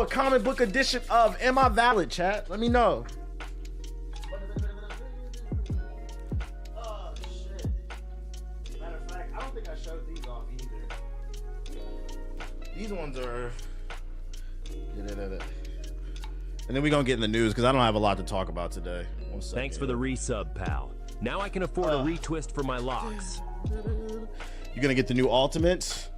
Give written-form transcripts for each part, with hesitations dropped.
A comic book edition of Am I Valid, chat? Let me know. Oh, shit. Matter of fact, I don't think I showed these off either. These ones are... And then we're going to get in the news because I don't have a lot to talk about today. Thanks for the resub, pal. Now I can afford a retwist for my locks. You're going to get the new Ultimates.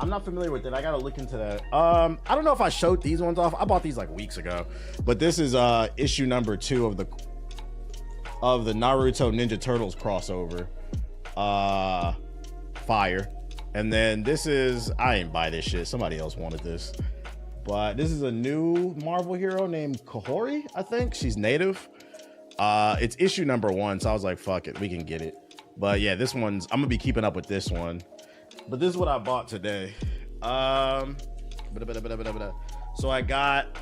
I'm not familiar with it. I got to look into that. I don't know if I showed these ones off. I bought these like weeks ago. But this is issue number 2 of the Naruto Ninja Turtles crossover. Fire. And then this is... I ain't buy this shit. Somebody else wanted this. But this is a new Marvel hero named Kahori, I think. She's native. It's issue number 1, so I was like, fuck it, we can get it. But yeah, this one's... I'm gonna be keeping up with this one. But this is what I bought today. So I got...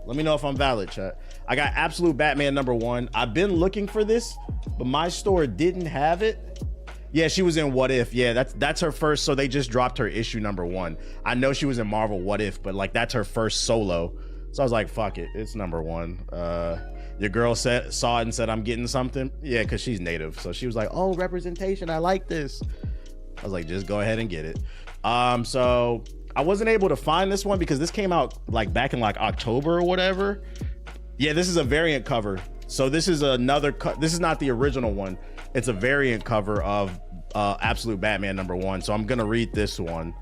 Let me know if I'm valid, chat. I got Absolute Batman number 1. I've been looking for this, but my store didn't have it. Yeah, she was in What If. Yeah, that's her first. So they just dropped her issue number 1. I know she was in Marvel What If, but like that's her first solo. So I was like, fuck it, it's number 1. Your girl saw it and said, I'm getting something. Yeah, because she's native. So she was like, oh, representation, I like this. I was like, just go ahead and get it. So I wasn't able to find this one because this came out like back in like October or whatever. Yeah, this is a variant cover. So this is another, this is not the original one. It's a variant cover of Absolute Batman number 1. So I'm gonna read this one.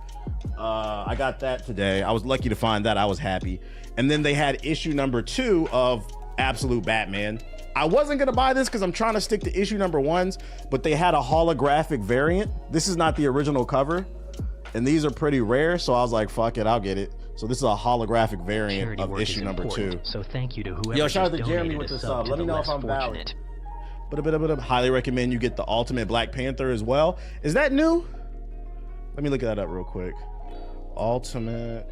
I got that today. I was lucky to find that. I was happy. And then they had issue number 2 of Absolute Batman. I wasn't gonna buy this because I'm trying to stick to issue number 1s, but they had a holographic variant. This is not the original cover, and these are pretty rare. So I was like, fuck it, I'll get it. So this is a holographic variant of issue number 2. So thank you to whoever. Yo, shout out to Jeremy with the sub. Let me know if I'm valid. But highly recommend you get the Ultimate Black Panther as well. Is that new? Let me look that up real quick. Ultimate.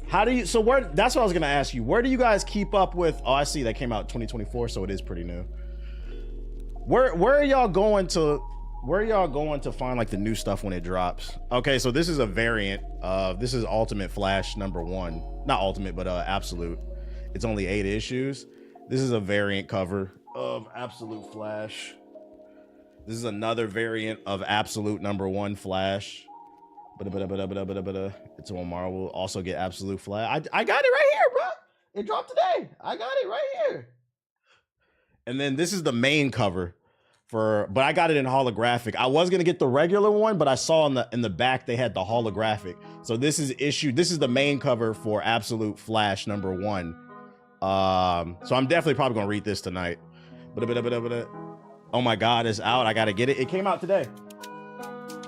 How do you, so where, that's what I was gonna ask you. Where do you guys keep up with, oh, I see that came out 2024, so it is pretty new. Where are y'all going to find like the new stuff when it drops? Okay, so this is a variant of, this is Ultimate Flash number 1. Not Ultimate, but Absolute. It's only 8 issues. This is a variant cover of Absolute Flash. This is another variant of Absolute number 1 Flash. It's on Marvel. Also get Absolute Flash. I got it right here, bro. It dropped today. I got it right here. And then this is the main cover for, but I got it in holographic. I was gonna get the regular one, but I saw in the back they had the holographic. So this is the main cover for Absolute Flash number 1. So I'm definitely probably gonna read this tonight. Oh my God, it's out. I gotta get it. It came out today.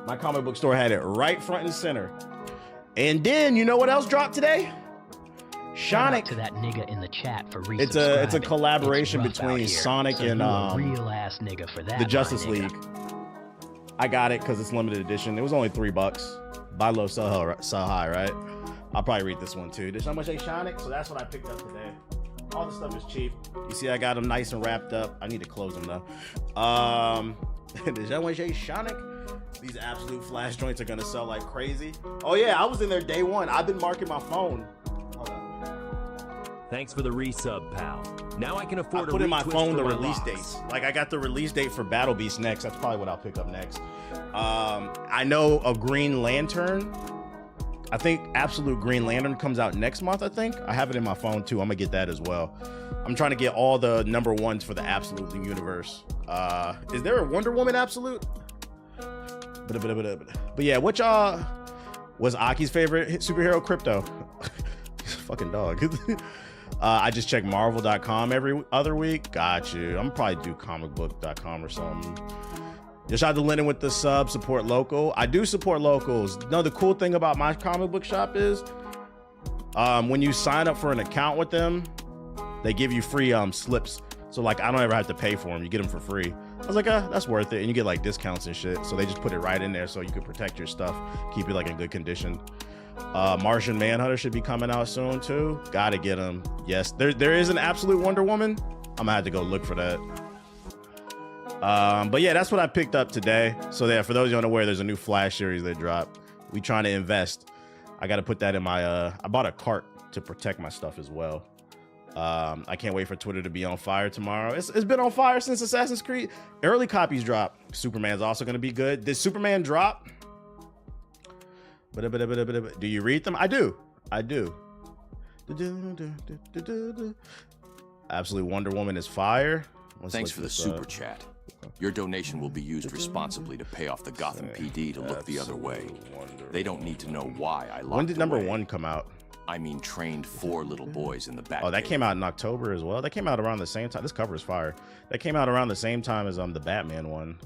My comic book store had it right front and center. And then you know what else dropped today? Sonic. To that nigga in the chat for it's a collaboration between Sonic and real ass nigga for that, the Justice League. I got it because it's limited edition. It was only $3. Buy low, sell high, right? I'll probably read this one too. Did someone say Sonic? So that's what I picked up today. All the stuff is cheap. You see, I got them nice and wrapped up. I need to close them though. Did someone say Sonic? These Absolute Flash joints are gonna sell like crazy. Oh yeah, I was in there day 1. I've been marking my phone. Thanks for the resub, pal. Now I can afford I put in my phone the release dates. Like I got the release date for Battle Beast next. That's probably what I'll pick up next. I know a Green Lantern. I think Absolute Green Lantern comes out next month, I think. I have it in my phone too. I'm gonna get that as well. I'm trying to get all the number 1s for the Absolute universe. Is there a Wonder Woman Absolute? But yeah, what y'all was Aki's favorite superhero? Crypto. Fucking dog. I just check marvel.com every other week. Got you. I'm probably do comicbook.com or something. Just shout out to Lennon with the sub. Support local. I do support locals. No, the cool thing about my comic book shop is when you sign up for an account with them, they give you free slips. So like I don't ever have to pay for them. You get them for free. I was like, that's worth it. And you get like discounts and shit. So they just put it right in there so you can protect your stuff, keep it like in good condition. Martian Manhunter should be coming out soon too. Gotta get him. Yes, there is an Absolute Wonder Woman. I'm gonna have to go look for that. But yeah, that's what I picked up today. So yeah, for those of you unaware, there's a new Flash series that dropped. We trying to invest. I got to put that in my I bought a cart to protect my stuff as well. I can't wait for Twitter to be on fire tomorrow. It's been on fire since Assassin's Creed. Early copies drop. Superman's also going to be good. Did Superman drop? Do you read them? I do. Absolute Wonder Woman is fire. Thanks for the super chat. Your donation will be used responsibly to pay off the Gotham PD to look the other way. They don't need to know why I locked When did number away. 1 come out? I mean, trained 4 little boys in the back. Oh, that came out in October as well. That came out around the same time. This cover is fire. That came out around the same time as the Batman one.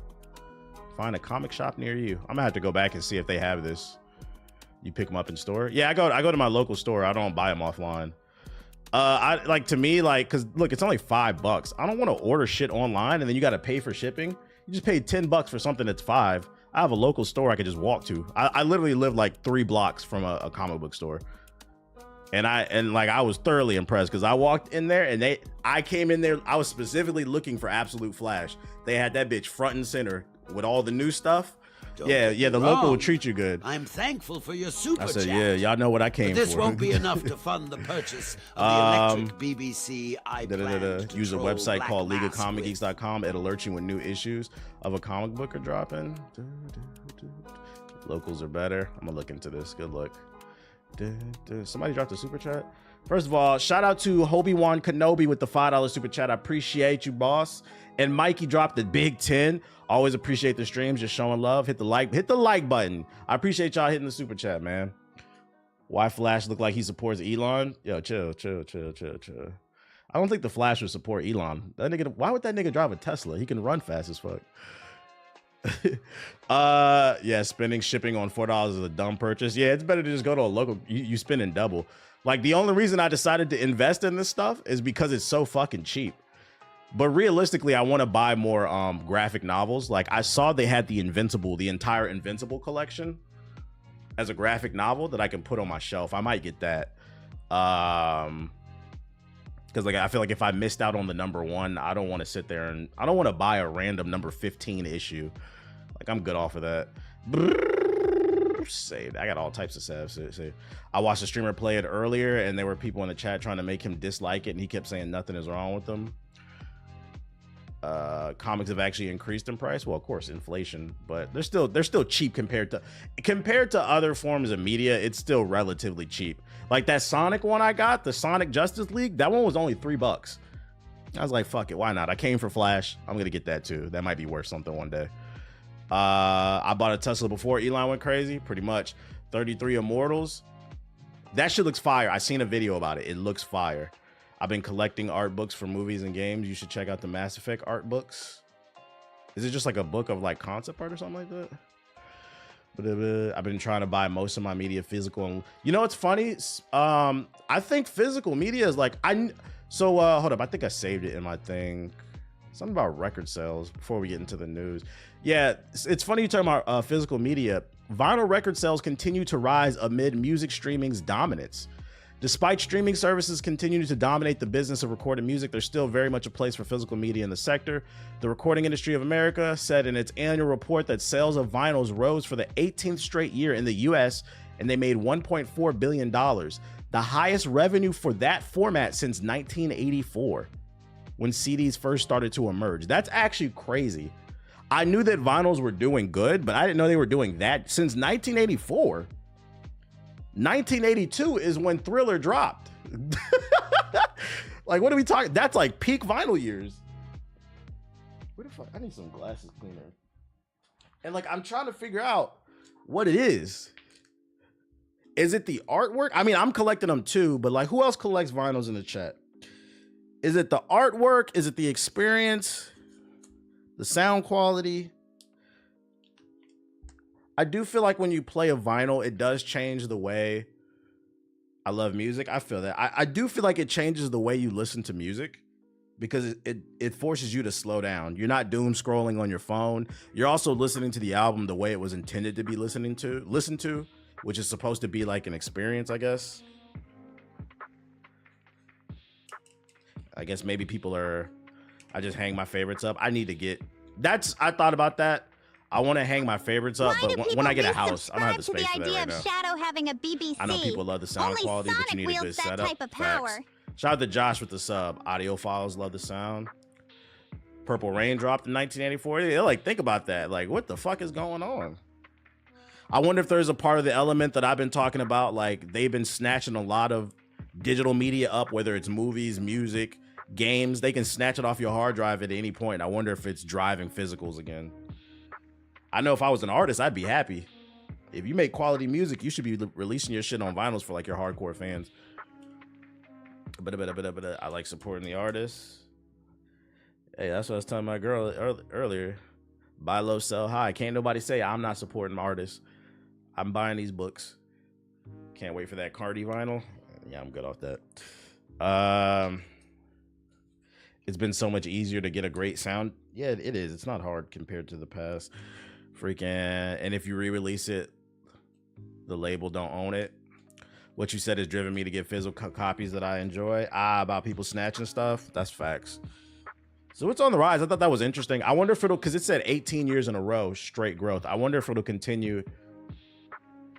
Find a comic shop near you. I'm gonna have to go back and see if they have this. You pick them up in store? Yeah, I go to my local store. I don't buy them offline. To me, because look, it's only $5. I don't want to order shit online and then you got to pay for shipping. You just paid $10 for something that's $5. I have a local store I could just walk to. I literally live like 3 blocks from a comic book store. And I was thoroughly impressed because I walked in there and I came in there. I was specifically looking for Absolute Flash. They had that bitch front and center with all the new stuff. Yeah, the local will treat you good. I'm thankful for your super I said, chat. yeah, y'all know what I came But this for. won't be enough to fund the purchase of the electric BBC I plan to Use a control website Black called Mass with. LeagueOfComicGeeks.com. It alerts you when new issues of a comic book are dropping. Locals are better. I'm gonna look into this. Good luck. Somebody dropped a super chat. First of all, shout out to Obi-Wan Kenobi with the $5 super chat. I appreciate you, boss. And Mikey dropped the big 10. Always appreciate the streams, just showing love. Hit the like button. I appreciate y'all hitting the super chat, man. Why Flash look like he supports Elon? Yo, chill. I don't think the Flash would support Elon. That nigga, why would that nigga drive a Tesla? He can run fast as fuck. Yeah, spending shipping on $4 is a dumb purchase. Yeah, it's better to just go to a local. You spending double. Like, the only reason I decided to invest in this stuff is because it's so fucking cheap. But realistically, I want to buy more graphic novels. Like, I saw they had the entire Invincible collection as a graphic novel that I can put on my shelf. I might get that. Because I feel like if I missed out on the number 1, I don't want to sit there and I don't want to buy a random number 15 issue. Like, I'm good off of that. Saved. I got all types of saves. I watched a streamer play it earlier, and there were people in the chat trying to make him dislike it, and he kept saying nothing is wrong with them. Comics have actually increased in price. Well, of course, inflation, but they're still cheap compared to other forms of media. It's still relatively cheap. Like that Sonic one I got, the Sonic Justice League, that one was only $3. I was like, fuck it, why not? I came for Flash. I'm gonna get that too. That might be worth something one day. I bought a Tesla before Elon went crazy, pretty much. 33 Immortals. That shit looks fire. I seen a video about it. It looks fire. I've been collecting art books for movies and games. You should check out the Mass Effect art books. Is it just like a book of like concept art or something like that? But I've been trying to buy most of my media physical. And you know what's funny? I think physical media is like hold up. I think I saved it in my thing. Something about record sales before we get into the news. Yeah, it's funny you talking about physical media. Vinyl record sales continue to rise amid music streaming's dominance. Despite streaming services continuing to dominate the business of recorded music, there's still very much a place for physical media in the sector. The Recording Industry of America said in its annual report that sales of vinyls rose for the 18th straight year in the US, and they made $1.4 billion, the highest revenue for that format since 1984, when CDs first started to emerge. That's actually crazy. I knew that vinyls were doing good, but I didn't know they were doing that since 1984. 1982 is when Thriller dropped. Like, what are we talking? That's like peak vinyl years. Where the fuck? I need some glasses cleaner. And like, I'm trying to figure out what it is. Is it the artwork? I mean, I'm collecting them too, but like, who else collects vinyls in the chat? Is it the artwork? Is it the experience? The sound quality? I do feel like when you play a vinyl, it does change the way I love music. I feel that. I do feel like it changes the way you listen to music because it forces you to slow down. You're not doom scrolling on your phone. You're also listening to the album the way it was intended to be listened to, which is supposed to be like an experience, I guess. I guess maybe I just hang my favorites up. I thought about that. I want to hang my favorites up, Why do but people when I get a house, I don't have resubscribe the to the space for that idea right of now. Shadow having a BBC? I know people love the sound Only quality, but you Sonic need a good wields that setup. type of Facts. power. Shout out to Josh with the sub. Audiophiles love the sound. Purple Rain dropped in 1984. Yeah, like, think about that. Like, what the fuck is going on? I wonder if there's a part of the element that I've been talking about. Like, they've been snatching a lot of digital media up, whether it's movies, music, games. They can snatch it off your hard drive at any point. I wonder if it's driving physicals again. I know if I was an artist, I'd be happy. If you make quality music, you should be releasing your shit on vinyls for like your hardcore fans. But I like supporting the artists. Hey, that's what I was telling my girl earlier. Buy low, sell high. Can't nobody say I'm not supporting artists. I'm buying these books. Can't wait for that Cardi vinyl. Yeah, I'm good off that. It's been so much easier to get a great sound. Yeah, it is. It's not hard compared to the past. Freaking, and if you re-release it, the label don't own it. What you said has driven me to get physical copies that I enjoy. About people snatching stuff. That's facts. So it's on the rise. I thought that was interesting. I wonder if it'll, because it said 18 years in a row, straight growth. I wonder if it'll continue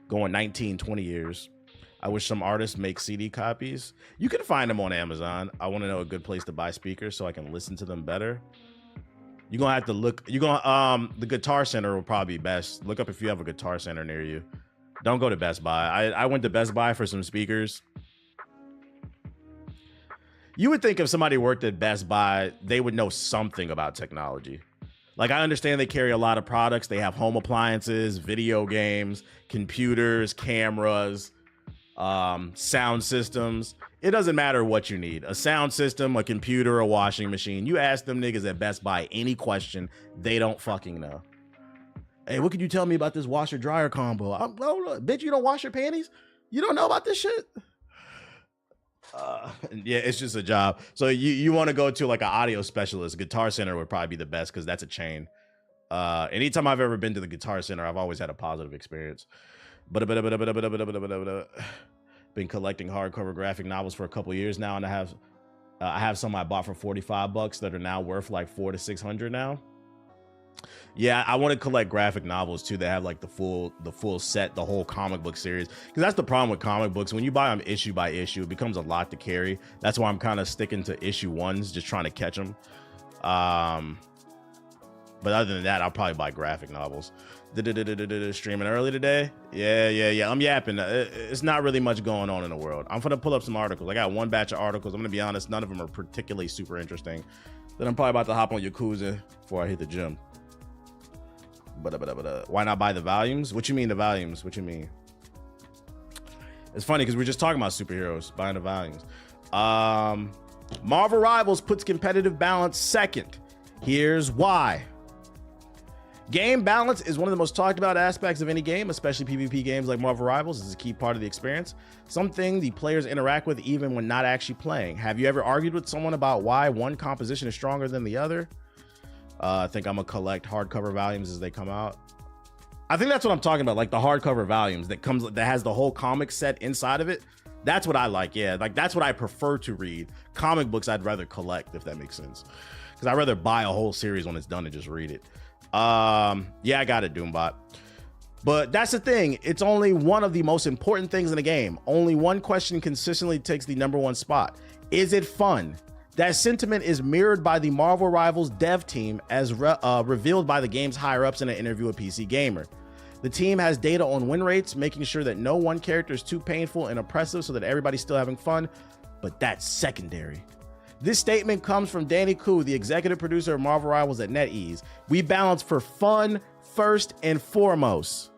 going 19, 20 years. I wish some artists make CD copies. You can find them on Amazon. I want to know a good place to buy speakers so I can listen to them better. You're going to have to look. You're going to, the Guitar Center will probably be best. Look up if you have a Guitar Center near you. Don't go to Best Buy. I went to Best Buy for some speakers. You would think if somebody worked at Best Buy, they would know something about technology. Like, I understand they carry a lot of products. They have home appliances, video games, computers, cameras, sound systems. It doesn't matter what you need. A sound system, a computer, a washing machine. You ask them niggas at Best Buy any question, they don't fucking know. Hey, what could you tell me about this washer dryer combo? Bitch, you don't wash your panties? You don't know about this shit? Yeah, it's just a job. So you want to go to like an audio specialist. Guitar Center would probably be the best because that's a chain. Anytime I've ever been to the Guitar Center, I've always had a positive experience. Been collecting hardcover graphic novels for a couple years now, and I have some I bought for $45 that are now worth like $400 to $600 now. Yeah, I want to collect graphic novels too that have like the full set, the whole comic book series. Because that's the problem with comic books. When you buy them issue by issue, it becomes a lot to carry. That's why I'm kind of sticking to issue ones, just trying to catch them. But other than that, I'll probably buy graphic novels. Streaming early today. Yeah. I'm yapping. It's not really much going on in the world. I'm gonna pull up some articles. I got one batch of articles. I'm gonna be honest, none of them are particularly super interesting. Then I'm probably about to hop on Yakuza before I hit the gym. Why not buy the volumes? What you mean the volumes? What you mean? It's funny because we're just talking about superheroes buying the volumes. Marvel Rivals puts competitive balance second. Here's why. Game balance is one of the most talked about aspects of any game, especially PvP games like Marvel Rivals. This is a key part of the experience. Something the players interact with even when not actually playing. Have you ever argued with someone about why one composition is stronger than the other? I think I'm gonna collect hardcover volumes as they come out. I think that's what I'm talking about, like the hardcover volumes that has the whole comic set inside of it. That's what I like. Yeah, like that's what I prefer to read. Comic books I'd rather collect, if that makes sense, because I'd rather buy a whole series when it's done and just read it. Yeah, I got it, Doombot. But that's the thing. It's only one of the most important things in the game. Only one question consistently takes the #1 spot. Is it fun? That sentiment is mirrored by the Marvel Rivals dev team as revealed by the game's higher-ups in an interview with PC Gamer. The team has data on win rates, making sure that no one character is too painful and oppressive so that everybody's still having fun, but that's secondary. This statement comes from Danny Koo, the executive producer of Marvel Rivals at NetEase. We balance for fun first and foremost.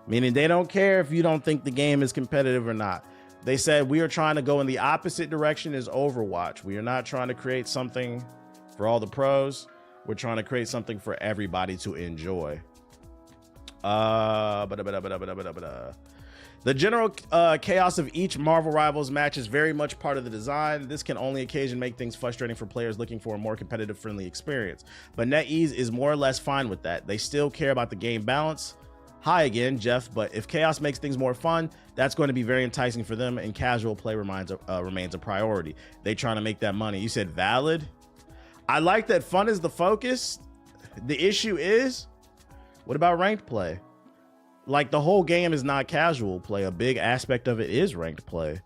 Meaning they don't care if you don't think the game is competitive or not. They said we are trying to go in the opposite direction as Overwatch. We are not trying to create something for all the pros. We're trying to create something for everybody to enjoy. The general chaos of each Marvel Rivals match is very much part of the design. This can only occasionally make things frustrating for players looking for a more competitive, friendly experience. But NetEase is more or less fine with that. They still care about the game balance. Hi again, Jeff, but if chaos makes things more fun, that's going to be very enticing for them, and casual play remains a priority. They trying to make that money. You said valid? I like that fun is the focus. The issue is, what about ranked play? Like, the whole game is not casual play. A big aspect of it is ranked play.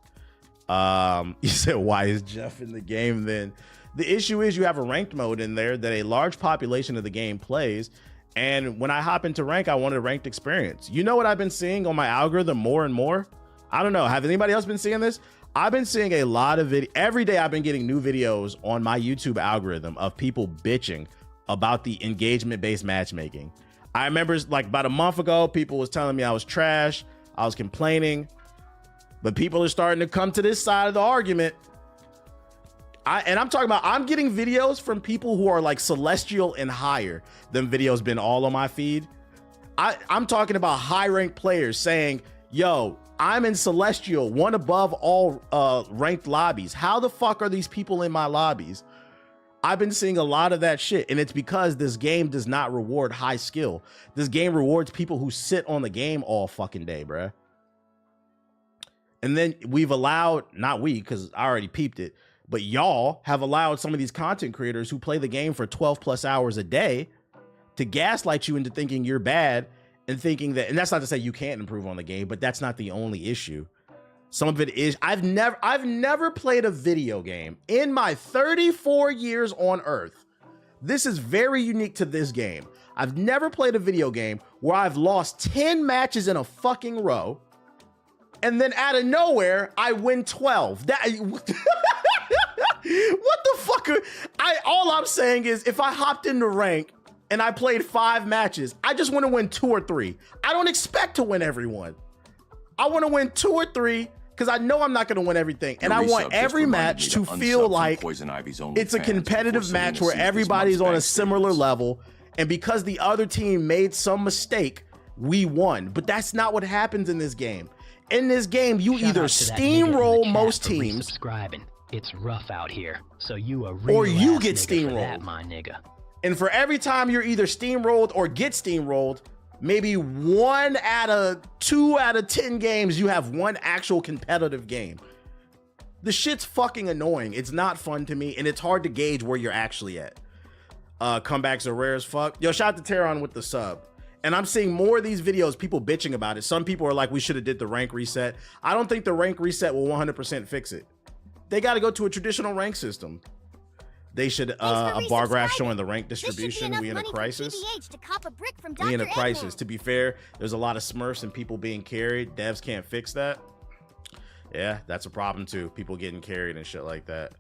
You said, why is Jeff in the game then? The issue is you have a ranked mode in there that a large population of the game plays. And when I hop into rank, I want a ranked experience. You know what I've been seeing on my algorithm more and more? I don't know. Have anybody else been seeing this? I've been seeing a lot of every day I've been getting new videos on my YouTube algorithm of people bitching about the engagement-based matchmaking. I remember like about a month ago, people was telling me I was trash. I was complaining, but people are starting to come to this side of the argument. I'm talking about, I'm getting videos from people who are like celestial and higher than videos been all on my feed. I'm talking about high ranked players saying, yo, I'm in celestial, one above all ranked lobbies. How the fuck are these people in my lobbies? I've been seeing a lot of that shit, and it's because this game does not reward high skill. This game rewards people who sit on the game all fucking day, bruh. And then we've allowed, not we, because I already peeped it, but y'all have allowed some of these content creators who play the game for 12 plus hours a day to gaslight you into thinking you're bad and thinking that, and that's not to say you can't improve on the game, but that's not the only issue. Some of it is, I've never played a video game in my 34 years on Earth. This is very unique to this game. I've never played a video game where I've lost 10 matches in a fucking row, and then out of nowhere, I win 12. What the fuck? All I'm saying is, if I hopped into rank and I played 5 matches, I just want to win 2 or 3. I don't expect to win every one. I want to win 2 or 3 because I know I'm not going to win everything. And I want every match to feel like it's a competitive match where everybody's on a similar level. And because the other team made some mistake, we won. But that's not what happens in this game. In this game, you either steamroll most teams. It's rough out here, so you a real or you get steamrolled, that, my nigga. And for every time you're either steamrolled or get steamrolled, maybe 1 out of 2 out of 10 games, you have one actual competitive game. The shit's fucking annoying. It's not fun to me, and it's hard to gauge where you're actually at. Comebacks are rare as fuck. Yo, shout out to Teron with the sub. And I'm seeing more of these videos, people bitching about it. Some people are like, we should have did the rank reset. I don't think the rank reset will 100% fix it. They got to go to a traditional rank system. They should, a bar graph showing the rank distribution. We in a crisis. We in a crisis. To be fair, there's a lot of smurfs and people being carried. Devs can't fix that. Yeah, that's a problem too. People getting carried and shit like that.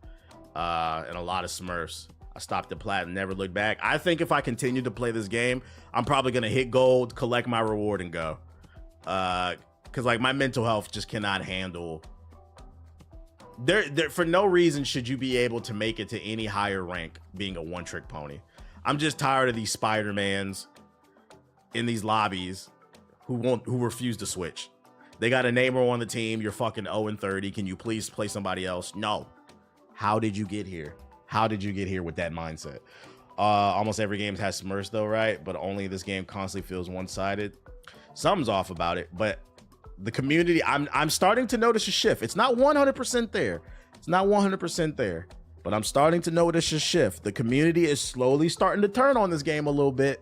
And a lot of smurfs. I stopped at plat and never looked back. I think if I continue to play this game, I'm probably going to hit gold, collect my reward, and go. Because like my mental health just cannot handle. For no reason should you be able to make it to any higher rank being a one-trick pony. I'm just tired of these Spider-Mans in these lobbies who refuse to switch. They got a namer on the team. You're fucking 0-30. Can you please play somebody else? No. How did you get here? How did you get here with that mindset? Almost every game has Smurfs though, right? But only this game constantly feels one-sided. Something's off about it, but the community, I'm starting to notice a shift. It's not 100% there. It's not 100% there, but I'm starting to notice a shift. The community is slowly starting to turn on this game a little bit,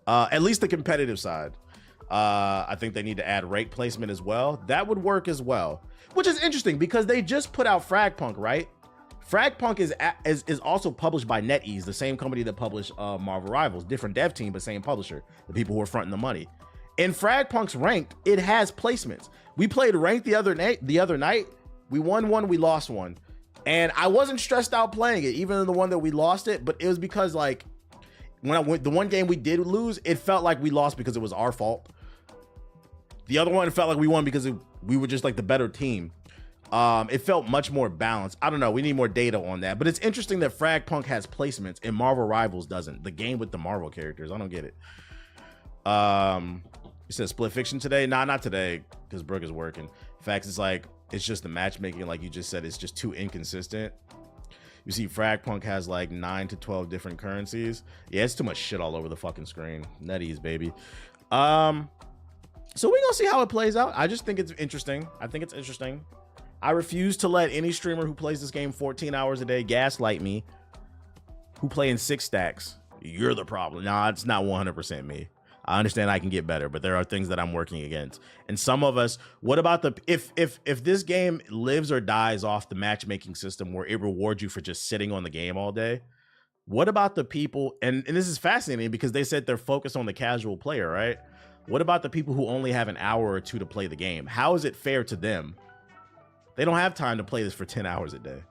at least the competitive side. I think they need to add rank placement as well. That would work as well, which is interesting because they just put out Fragpunk, right? Fragpunk is also published by NetEase, the same company that published Marvel Rivals, different dev team, but same publisher, the people who are fronting the money. In Fragpunk's ranked, it has placements. We played ranked the other night. We won one, we lost one. And I wasn't stressed out playing it, even in the one that we lost it, but it was because like when I went, the one game we did lose, it felt like we lost because it was our fault. The other one, it felt like we won because we were just like the better team. It felt much more balanced. I don't know. We need more data on that. But it's interesting that Fragpunk has placements and Marvel Rivals doesn't. The game with the Marvel characters. I don't get it. You said Split Fiction today? Nah, not today, because Brooke is working. Facts, it's like, it's just the matchmaking, like you just said, it's just too inconsistent. You see Fragpunk has like 9 to 12 different currencies. Yeah, it's too much shit all over the fucking screen. NetEase, baby. So we're gonna see how it plays out. I just think it's interesting. I think it's interesting. I refuse to let any streamer who plays this game 14 hours a day gaslight me, who play in 6 stacks. you're the problem. Nah, it's not 100% me. I understand I can get better, but there are things that I'm working against. And some of us, what about the if this game lives or dies off the matchmaking system where it rewards you for just sitting on the game all day? What about the people, and this is fascinating because they said they're focused on the casual player, right? What about the people who only have an hour or two to play the game? How is it fair to them? They don't have time to play this for 10 hours a day.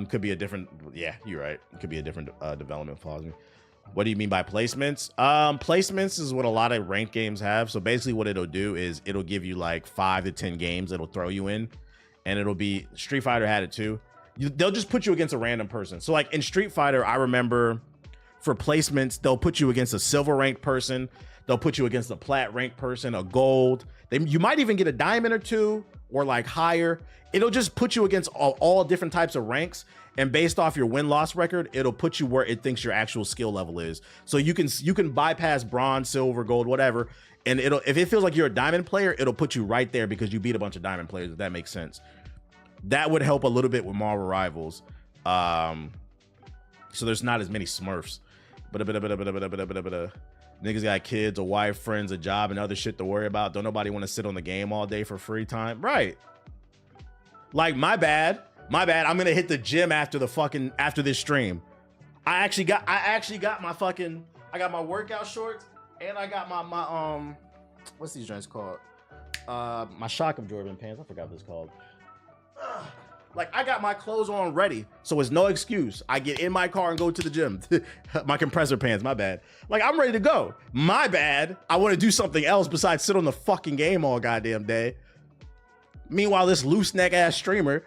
Could be a different, yeah, you're right. It could be a different development follows me. What do you mean by placements? Placements is what a lot of ranked games have. So basically what it'll do is it'll give you like 5 to 10 games it'll throw you in, and it'll be, Street Fighter had it too. They'll just put you against a random person. So like in Street Fighter, I remember for placements, they'll put you against a silver ranked person. They'll put you against a plat ranked person, a gold. You might even get a diamond or two or like higher. It'll just put you against all different types of ranks. And based off your win-loss record, it'll put you where it thinks your actual skill level is. So you can bypass bronze, silver, gold, whatever. And if it feels like you're a diamond player, it'll put you right there because you beat a bunch of diamond players, if that makes sense. That would help a little bit with Marvel Rivals. So there's not as many Smurfs. Niggas got kids, a wife, friends, a job, and other shit to worry about. Don't nobody want to sit on the game all day for free time. Right. Like, my bad. I'm gonna hit the gym after this stream. I actually got my workout shorts, and I got my what's these joints called? My shock absorbent pants. I forgot what it's called. Like, I got my clothes on ready, so it's no excuse. I get in my car and go to the gym. My compressor pants, my bad. Like, I'm ready to go. My bad. I want to do something else besides sit on the fucking game all goddamn day. Meanwhile, this loose neck ass streamer,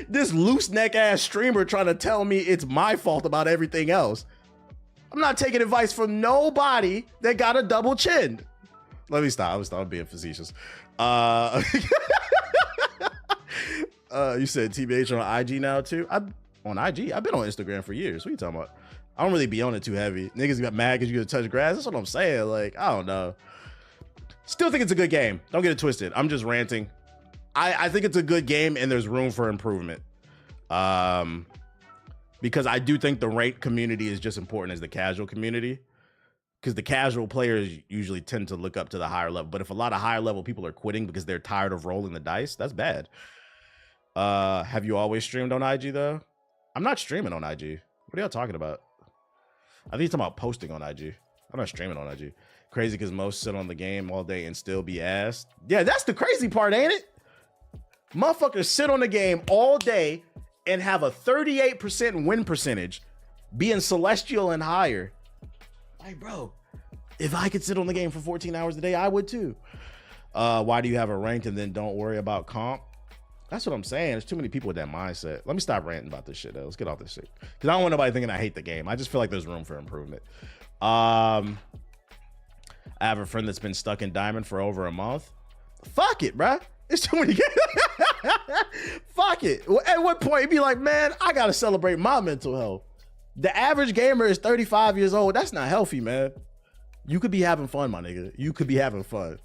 this loose neck ass streamer trying to tell me it's my fault about everything else. I'm not taking advice from nobody that got a double chin. Let me stop. I'm being facetious. You said TBH on IG now too? On IG? I've been on Instagram for years. What are you talking about? I don't really be on it too heavy. Niggas got mad because you get to touch grass. That's what I'm saying. Like, I don't know. Still think it's a good game. Don't get it twisted. I'm just ranting. I think it's a good game and there's room for improvement. Because I do think the ranked community is just important as the casual community. Because the casual players usually tend to look up to the higher level. But if a lot of higher level people are quitting because they're tired of rolling the dice, that's bad. Have you always streamed on IG though? I'm not streaming on IG. What are y'all talking about? I think you're talking about posting on IG. I'm not streaming on IG. Crazy because most sit on the game all day and still be asked. Yeah, that's the crazy part, ain't it? Motherfuckers sit on the game all day and have a 38% win percentage, being celestial and higher. Like, bro, if I could sit on the game for 14 hours a day, I would too. Why do you have a rank and then don't worry about comp? That's what I'm saying. There's too many people with that mindset. Let me stop ranting about this shit though. Let's get off this shit. Because I don't want nobody thinking I hate the game. I just feel like there's room for improvement. I have a friend that's been stuck in Diamond for over a month. Fuck it, bruh. It's too many games. Fuck it. At what point you'd be like, man, I gotta celebrate my mental health. The average gamer is 35 years old. That's not healthy, man. You could be having fun, my nigga. You could be having fun.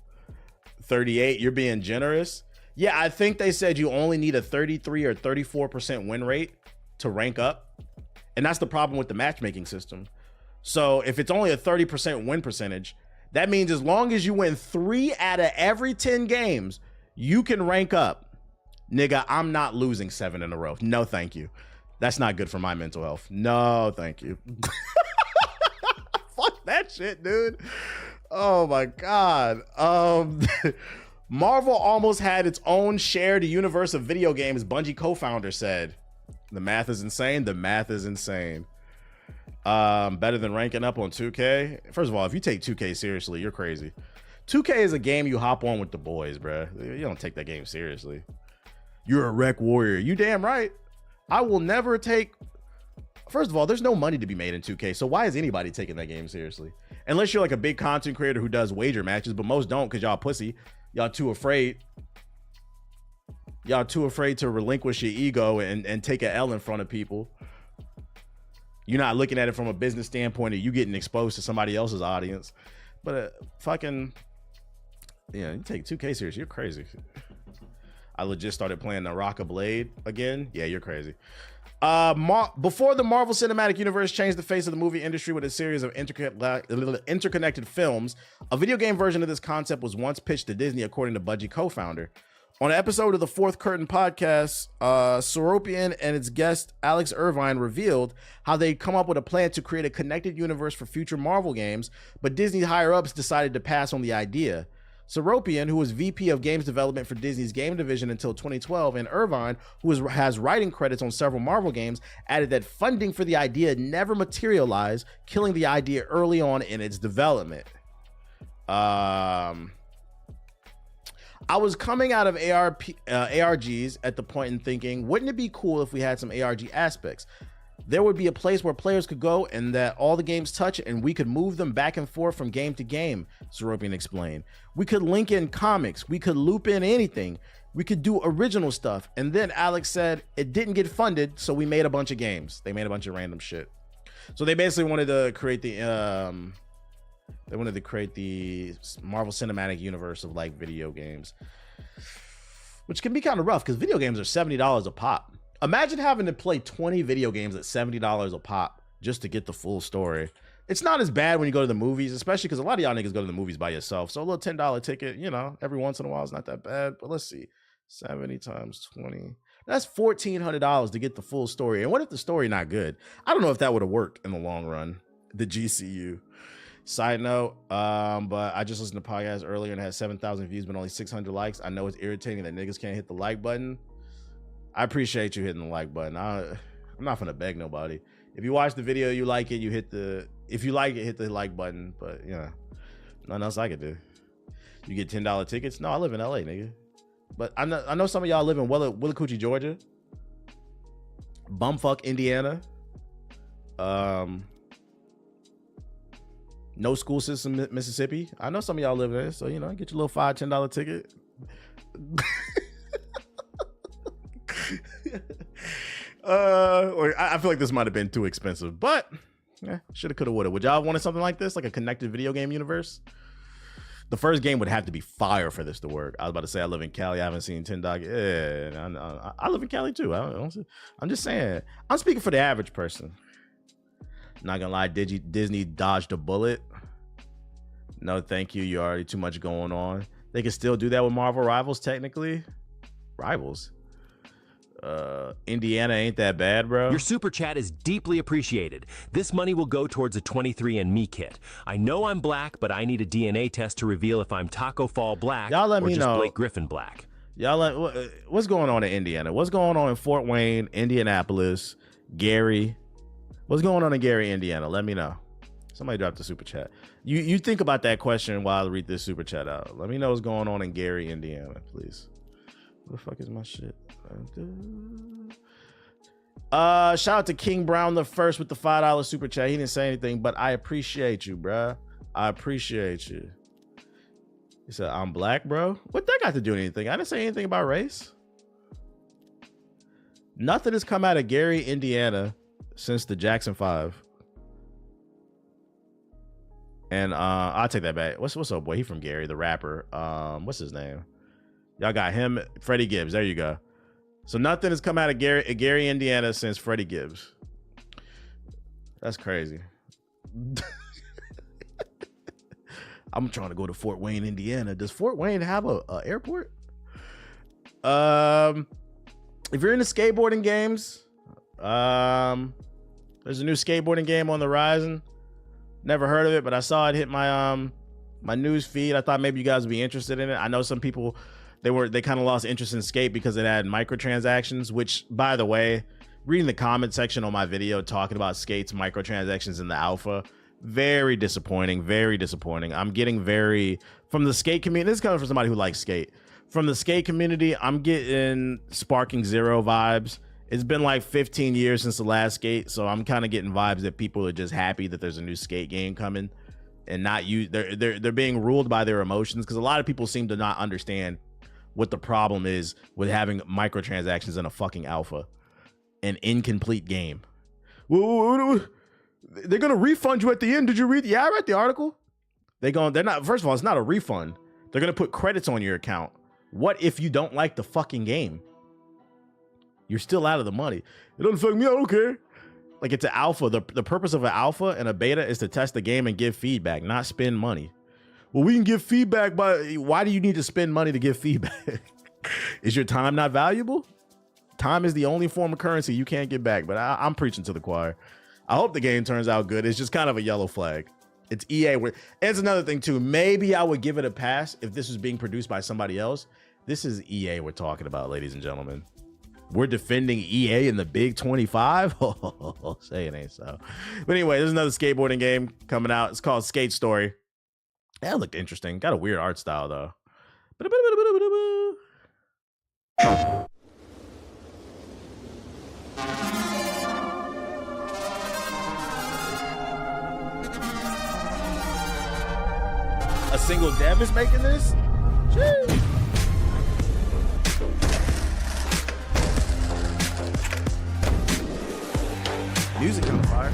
38, you're being generous. Yeah, I think they said you only need a 33 or 34% win rate to rank up. And that's the problem with the matchmaking system. So if it's only a 30% win percentage, that means as long as you win 3 out of every 10 games, you can rank up. Nigga, I'm not losing 7 in a row. No, thank you. That's not good for my mental health. No, thank you. Fuck that shit, dude. Oh my God. Marvel almost had its own shared universe of video games, Bungie co-founder said. The math is insane. The math is insane. Better than ranking up on 2K. First of all, if you take 2K seriously, you're crazy. 2K is a game you hop on with the boys, bruh. You don't take that game seriously. You're a rec warrior. You damn right. I will never take... First of all, there's no money to be made in 2K, so why is anybody taking that game seriously? Unless you're like a big content creator who does wager matches, but most don't because y'all pussy. Y'all too afraid. Y'all too afraid to relinquish your ego and take an L in front of people. You're not looking at it from a business standpoint of you getting exposed to somebody else's audience. But fucking... Yeah, you take 2K serious. You're crazy. I legit started playing Naraka Blade again. Yeah, you're crazy. Before the Marvel Cinematic Universe changed the face of the movie industry with a series of interconnected films, a video game version of this concept was once pitched to Disney, according to Budgie co-founder. On an episode of the Fourth Curtain podcast, Seropian and its guest Alex Irvine revealed how they'd come up with a plan to create a connected universe for future Marvel games, but Disney higher-ups decided to pass on the idea. Seropian, who was VP of Games Development for Disney's game division until 2012, and Irvine, who has writing credits on several Marvel games, added that funding for the idea never materialized, killing the idea early on in its development. I was coming out of ARGs at the point and thinking, wouldn't it be cool if we had some ARG aspects? There would be a place where players could go and that all the games touch, and we could move them back and forth from game to game, Seropian explained. We could link in comics. We could loop in anything. We could do original stuff. And then Alex said it didn't get funded, so we made a bunch of games. They made a bunch of random shit. So they basically wanted to create the Marvel Cinematic Universe of like video games, which can be kind of rough because video games are $70 a pop. Imagine having to play 20 video games at $70 a pop just to get the full story. It's not as bad when you go to the movies, especially because a lot of y'all niggas go to the movies by yourself. So a little $10 ticket, you know, every once in a while is not that bad. But let's see, 70 times 20. That's $1,400 to get the full story. And what if the story not good? I don't know if that would have worked in the long run, the GCU. Side note, but I just listened to podcasts earlier and it had 7,000 views, but only 600 likes. I know it's irritating that niggas can't hit the like button. I appreciate you hitting the like button. I'm not gonna beg nobody. If you watch the video, you like it, if you like it, hit the like button. But yeah, nothing else I could do. You get $10 tickets. No, I live in LA, nigga. But I know some of y'all live in Willacoochee, Georgia, bumfuck Indiana, no school system Mississippi. I know some of y'all live there, so you know, get your little $5-10 ticket. I feel like this might have been too expensive, but yeah, shoulda, coulda, woulda. Would y'all wanted something like this, like a connected video game universe? The first game would have to be fire for this to work. I was about to say I live in Cali. I haven't seen 10 Dog. Yeah, I live in Cali too. I'm just saying. I'm speaking for the average person. Not gonna lie, Disney dodged a bullet. No, thank you. You're already too much going on. They can still do that with Marvel Rivals, technically. Rivals. Indiana ain't that bad, bro. Your super chat is deeply appreciated. This money will go towards a 23andMe kit. I know I'm black, but I need a DNA test to reveal if I'm Taco Fall black or just Blake Griffin black. What's going on in Indiana? What's going on in Fort Wayne, Indianapolis, Gary? What's going on in Gary, Indiana? Let me know. Somebody dropped the super chat. You think about that question while I read this super chat out. Let me know what's going on in Gary, Indiana, please. Where the fuck is my shit? Shout out to King Brown the First with the $5 super chat. He didn't say anything, but I appreciate you, bruh. I appreciate you. He said, I'm black, bro. What that got to do with anything? I didn't say anything about race. Nothing has come out of Gary, Indiana since the Jackson 5. And I'll take that back. What's up, boy? He from Gary, the rapper. What's his name? Y'all got him, Freddie Gibbs. There you go. So nothing has come out of Gary, Indiana since Freddie Gibbs. That's crazy. I'm trying to go to Fort Wayne, Indiana. Does Fort Wayne have a airport? If you're into skateboarding games, there's a new skateboarding game on the horizon. Never heard of it, but I saw it hit my my news feed. I thought maybe you guys would be interested in it. I know some people, they kind of lost interest in skate because it had microtransactions, which, by the way, reading the comment section on my video talking about skates, microtransactions in the alpha, very disappointing, very disappointing. I'm getting from the skate community, this is coming from somebody who likes skate. From the skate community, I'm getting Sparking Zero vibes. It's been like 15 years since the last skate, so I'm kind of getting vibes that people are just happy that there's a new skate game coming and not they're being ruled by their emotions, because a lot of people seem to not understand what the problem is with having microtransactions in a fucking alpha, an incomplete game. They're gonna refund you at the end. Did you read? Yeah, I read the article. They're not. First of all, it's not a refund. They're gonna put credits on your account. What if you don't like the fucking game? You're still out of the money. It doesn't affect me. I don't care. Like, it's an alpha. The purpose of an alpha and a beta is to test the game and give feedback, not spend money. Well, we can give feedback, but why do you need to spend money to give feedback? Is your time not valuable? Time is the only form of currency you can't get back, but I'm preaching to the choir. I hope the game turns out good. It's just kind of a yellow flag. It's EA. It's another thing, too. Maybe I would give it a pass if this was being produced by somebody else. This is EA we're talking about, ladies and gentlemen. We're defending EA in the Big 25? Say it ain't so. But anyway, there's another skateboarding game coming out. It's called Skate Story. That looked interesting. Got a weird art style, though. A single dev is making this? Jeez. Music on fire.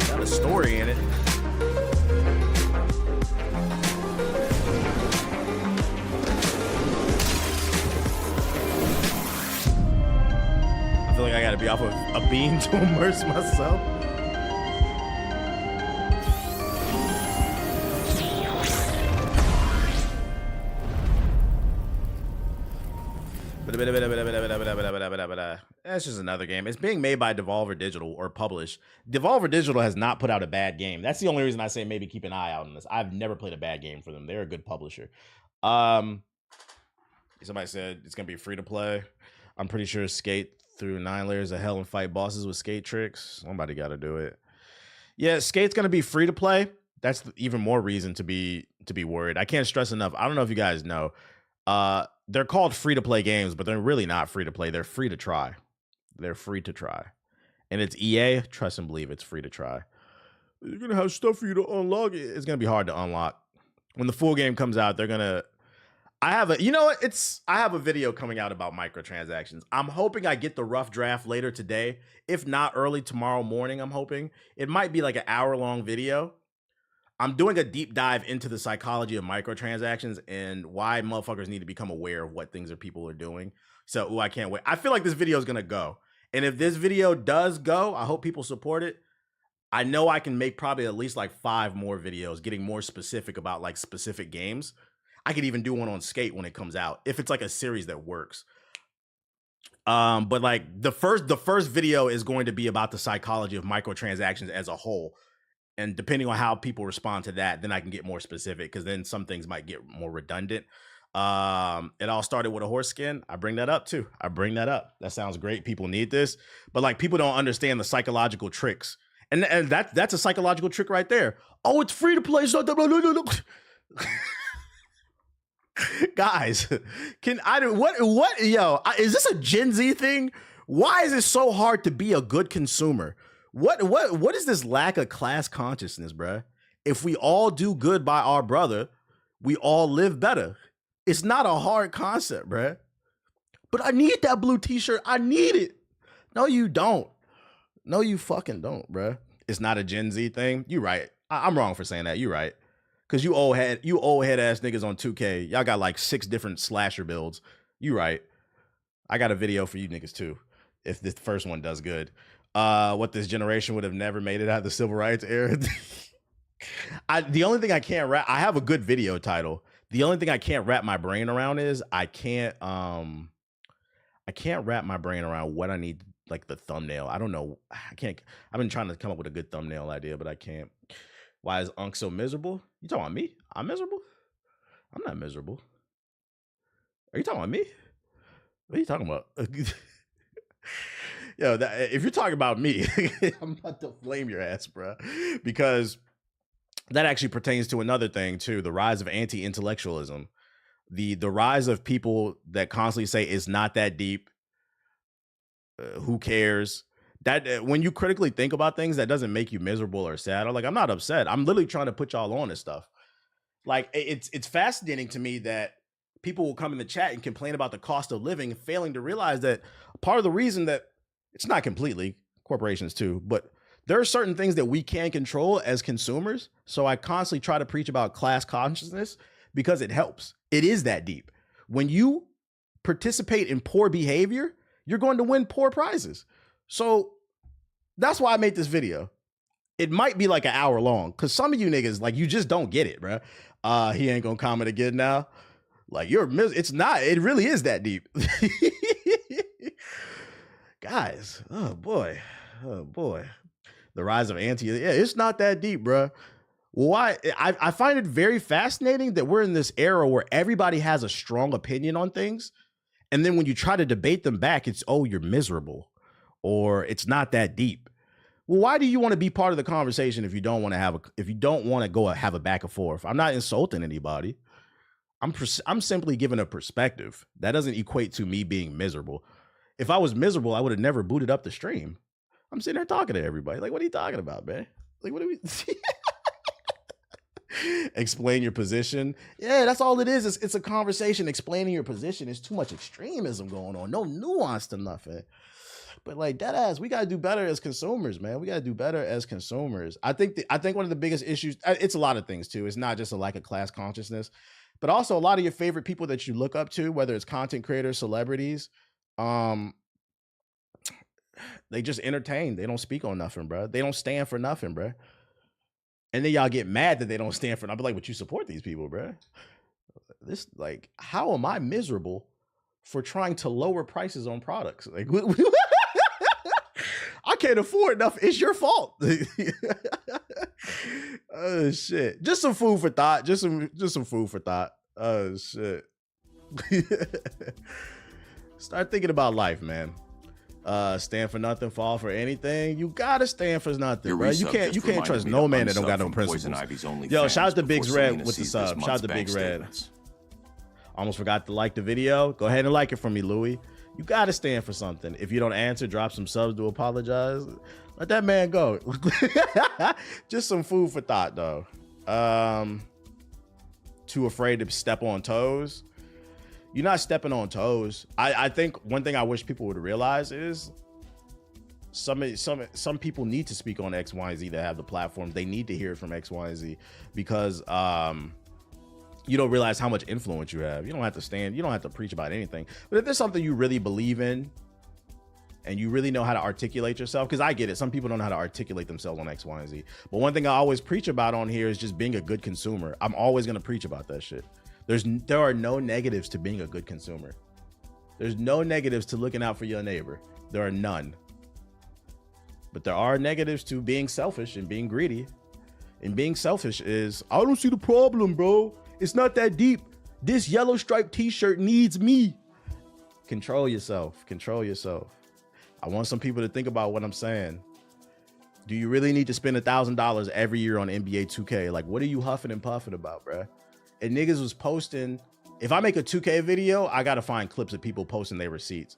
Got a story in it. I feel like I gotta be off of a beam to immerse myself. That's just another game. It's being made by Devolver Digital or published. Devolver Digital has not put out a bad game. That's the only reason I say maybe keep an eye out on this. I've never played a bad game for them. They're a good publisher. Somebody said it's gonna be free to play. I'm pretty sure skate through 9 layers of hell and fight bosses with skate tricks. Somebody got to do it. Yeah, Skate's gonna be free to play. That's even more reason to be worried. I can't stress enough. I don't know if you guys know. They're called free to play games, but they're really not free to play. They're free to try. They're free to try. And it's EA. Trust and believe it's free to try. You're gonna have stuff for you to unlock. It's gonna be hard to unlock. When the full game comes out, they're gonna. I have a video coming out about microtransactions. I'm hoping I get the rough draft later today. If not early tomorrow morning, I'm hoping. It might be like an hour-long video. I'm doing a deep dive into the psychology of microtransactions and why motherfuckers need to become aware of what things that people are doing. So, I can't wait. I feel like this video is going to go. And if this video does go, I hope people support it. I know I can make probably at least like 5 more videos getting more specific about like specific games. I could even do one on Skate when it comes out, if it's like a series that works. But like the first video is going to be about the psychology of microtransactions as a whole. And depending on how people respond to that, then I can get more specific, because then some things might get more redundant. It all started with a horse skin. I bring that up too. That sounds great. People need this. But like, people don't understand the psychological tricks. And that's a psychological trick right there. Oh, it's free to play. So guys, is this a Gen Z thing? Why is it so hard to be a good consumer? What is this lack of class consciousness, bruh? If we all do good by our brother, we all live better. It's not a hard concept, bruh. But I need that blue t-shirt. I need it. No, you don't. No, you fucking don't, bruh. It's not a Gen Z thing. You right. I'm wrong for saying that. You right. Because you old head ass niggas on 2K, y'all got like 6 different slasher builds. You right. I got a video for you niggas too, if this first one does good. What this generation would have never made it out of the civil rights era. The only thing I can't wrap, I have a good video title. The only thing I can't wrap my brain around is I can't wrap my brain around what I need, like the thumbnail. I don't know. I've been trying to come up with a good thumbnail idea, but I can't. Why is Unc so miserable? You talking about me? I'm miserable? I'm not miserable. Are you talking about me? What are you talking about? Yo, if you're talking about me, I'm about to flame your ass, bro. Because that actually pertains to another thing too, the rise of anti-intellectualism. The rise of people that constantly say it's not that deep. Who cares? that when you critically think about things, that doesn't make you miserable or sad. I'm not upset. I'm literally trying to put y'all on this stuff. Like, it's fascinating to me that people will come in the chat and complain about the cost of living, failing to realize that part of the reason that it's not completely corporations too, but there are certain things that we can control as consumers. So I constantly try to preach about class consciousness because it helps. It is that deep. When you participate in poor behavior, you're going to win poor prizes. So that's why I made this video. It might be like an hour long because some of you niggas, like, you just don't get it, bro. He ain't gonna comment again now. Like, it's not, it really is that deep. Guys, oh boy. The rise of it's not that deep, bro. Why? I find it very fascinating that we're in this era where everybody has a strong opinion on things. And then when you try to debate them back, it's, oh, you're miserable, or it's not that deep. Well, why do you want to be part of the conversation if you don't want to go have a back and forth? I'm not insulting anybody. I'm simply giving a perspective. That doesn't equate to me being miserable. If I was miserable, I would have never booted up the stream. I'm sitting there talking to everybody. Like, what are you talking about, man? Like, what are we? Explain your position. Yeah, that's all it is. It's a conversation explaining your position. There's too much extremism going on. No nuance to nothing. But like, that ass, we gotta do better as consumers, man. We gotta do better as consumers. I think one of the biggest issues, it's a lot of things too. It's not just a lack of class consciousness, but also a lot of your favorite people that you look up to, whether it's content creators, celebrities, they just entertain. They don't speak on nothing, bro. They don't stand for nothing, bro. And then y'all get mad that they don't stand for. I'll be like, but you support these people, bro. This, like, how am I miserable for trying to lower prices on products? Like, I can't afford enough. It's your fault. Oh shit! Just some food for thought. Just some food for thought. Oh shit! Start thinking about life, man. Stand for nothing, fall for anything. You gotta stand for nothing, bro. You can't trust no man that don't got no principles. Yo, shout out to Biggs Red with the sub. Shout out to Big Red. Almost forgot to like the video. Go ahead and like it for me, Louis. You gotta stand for something. If you don't answer, drop some subs to apologize. Let that man go. Just some food for thought, though. Too afraid to step on toes. You're not stepping on toes. I think one thing I wish people would realize is some people need to speak on X, Y, and Z that have the platforms. They need to hear it from X, Y, and Z because you don't realize how much influence you have. You don't have to stand. You don't have to preach about anything. But if there's something you really believe in and you really know how to articulate yourself, because I get it. Some people don't know how to articulate themselves on X, Y, and Z. But one thing I always preach about on here is just being a good consumer. I'm always going to preach about that shit. There are no negatives to being a good consumer. There's no negatives to looking out for your neighbor. There are none. But there are negatives to being selfish and being greedy. And being selfish is, I don't see the problem, bro. It's not that deep. This yellow striped t-shirt needs me. Control yourself. Control yourself. I want some people to think about what I'm saying. Do you really need to spend $1,000 every year on NBA 2K? Like, what are you huffing and puffing about, bro? And niggas was posting, if I make a 2K video, I gotta find clips of people posting their receipts.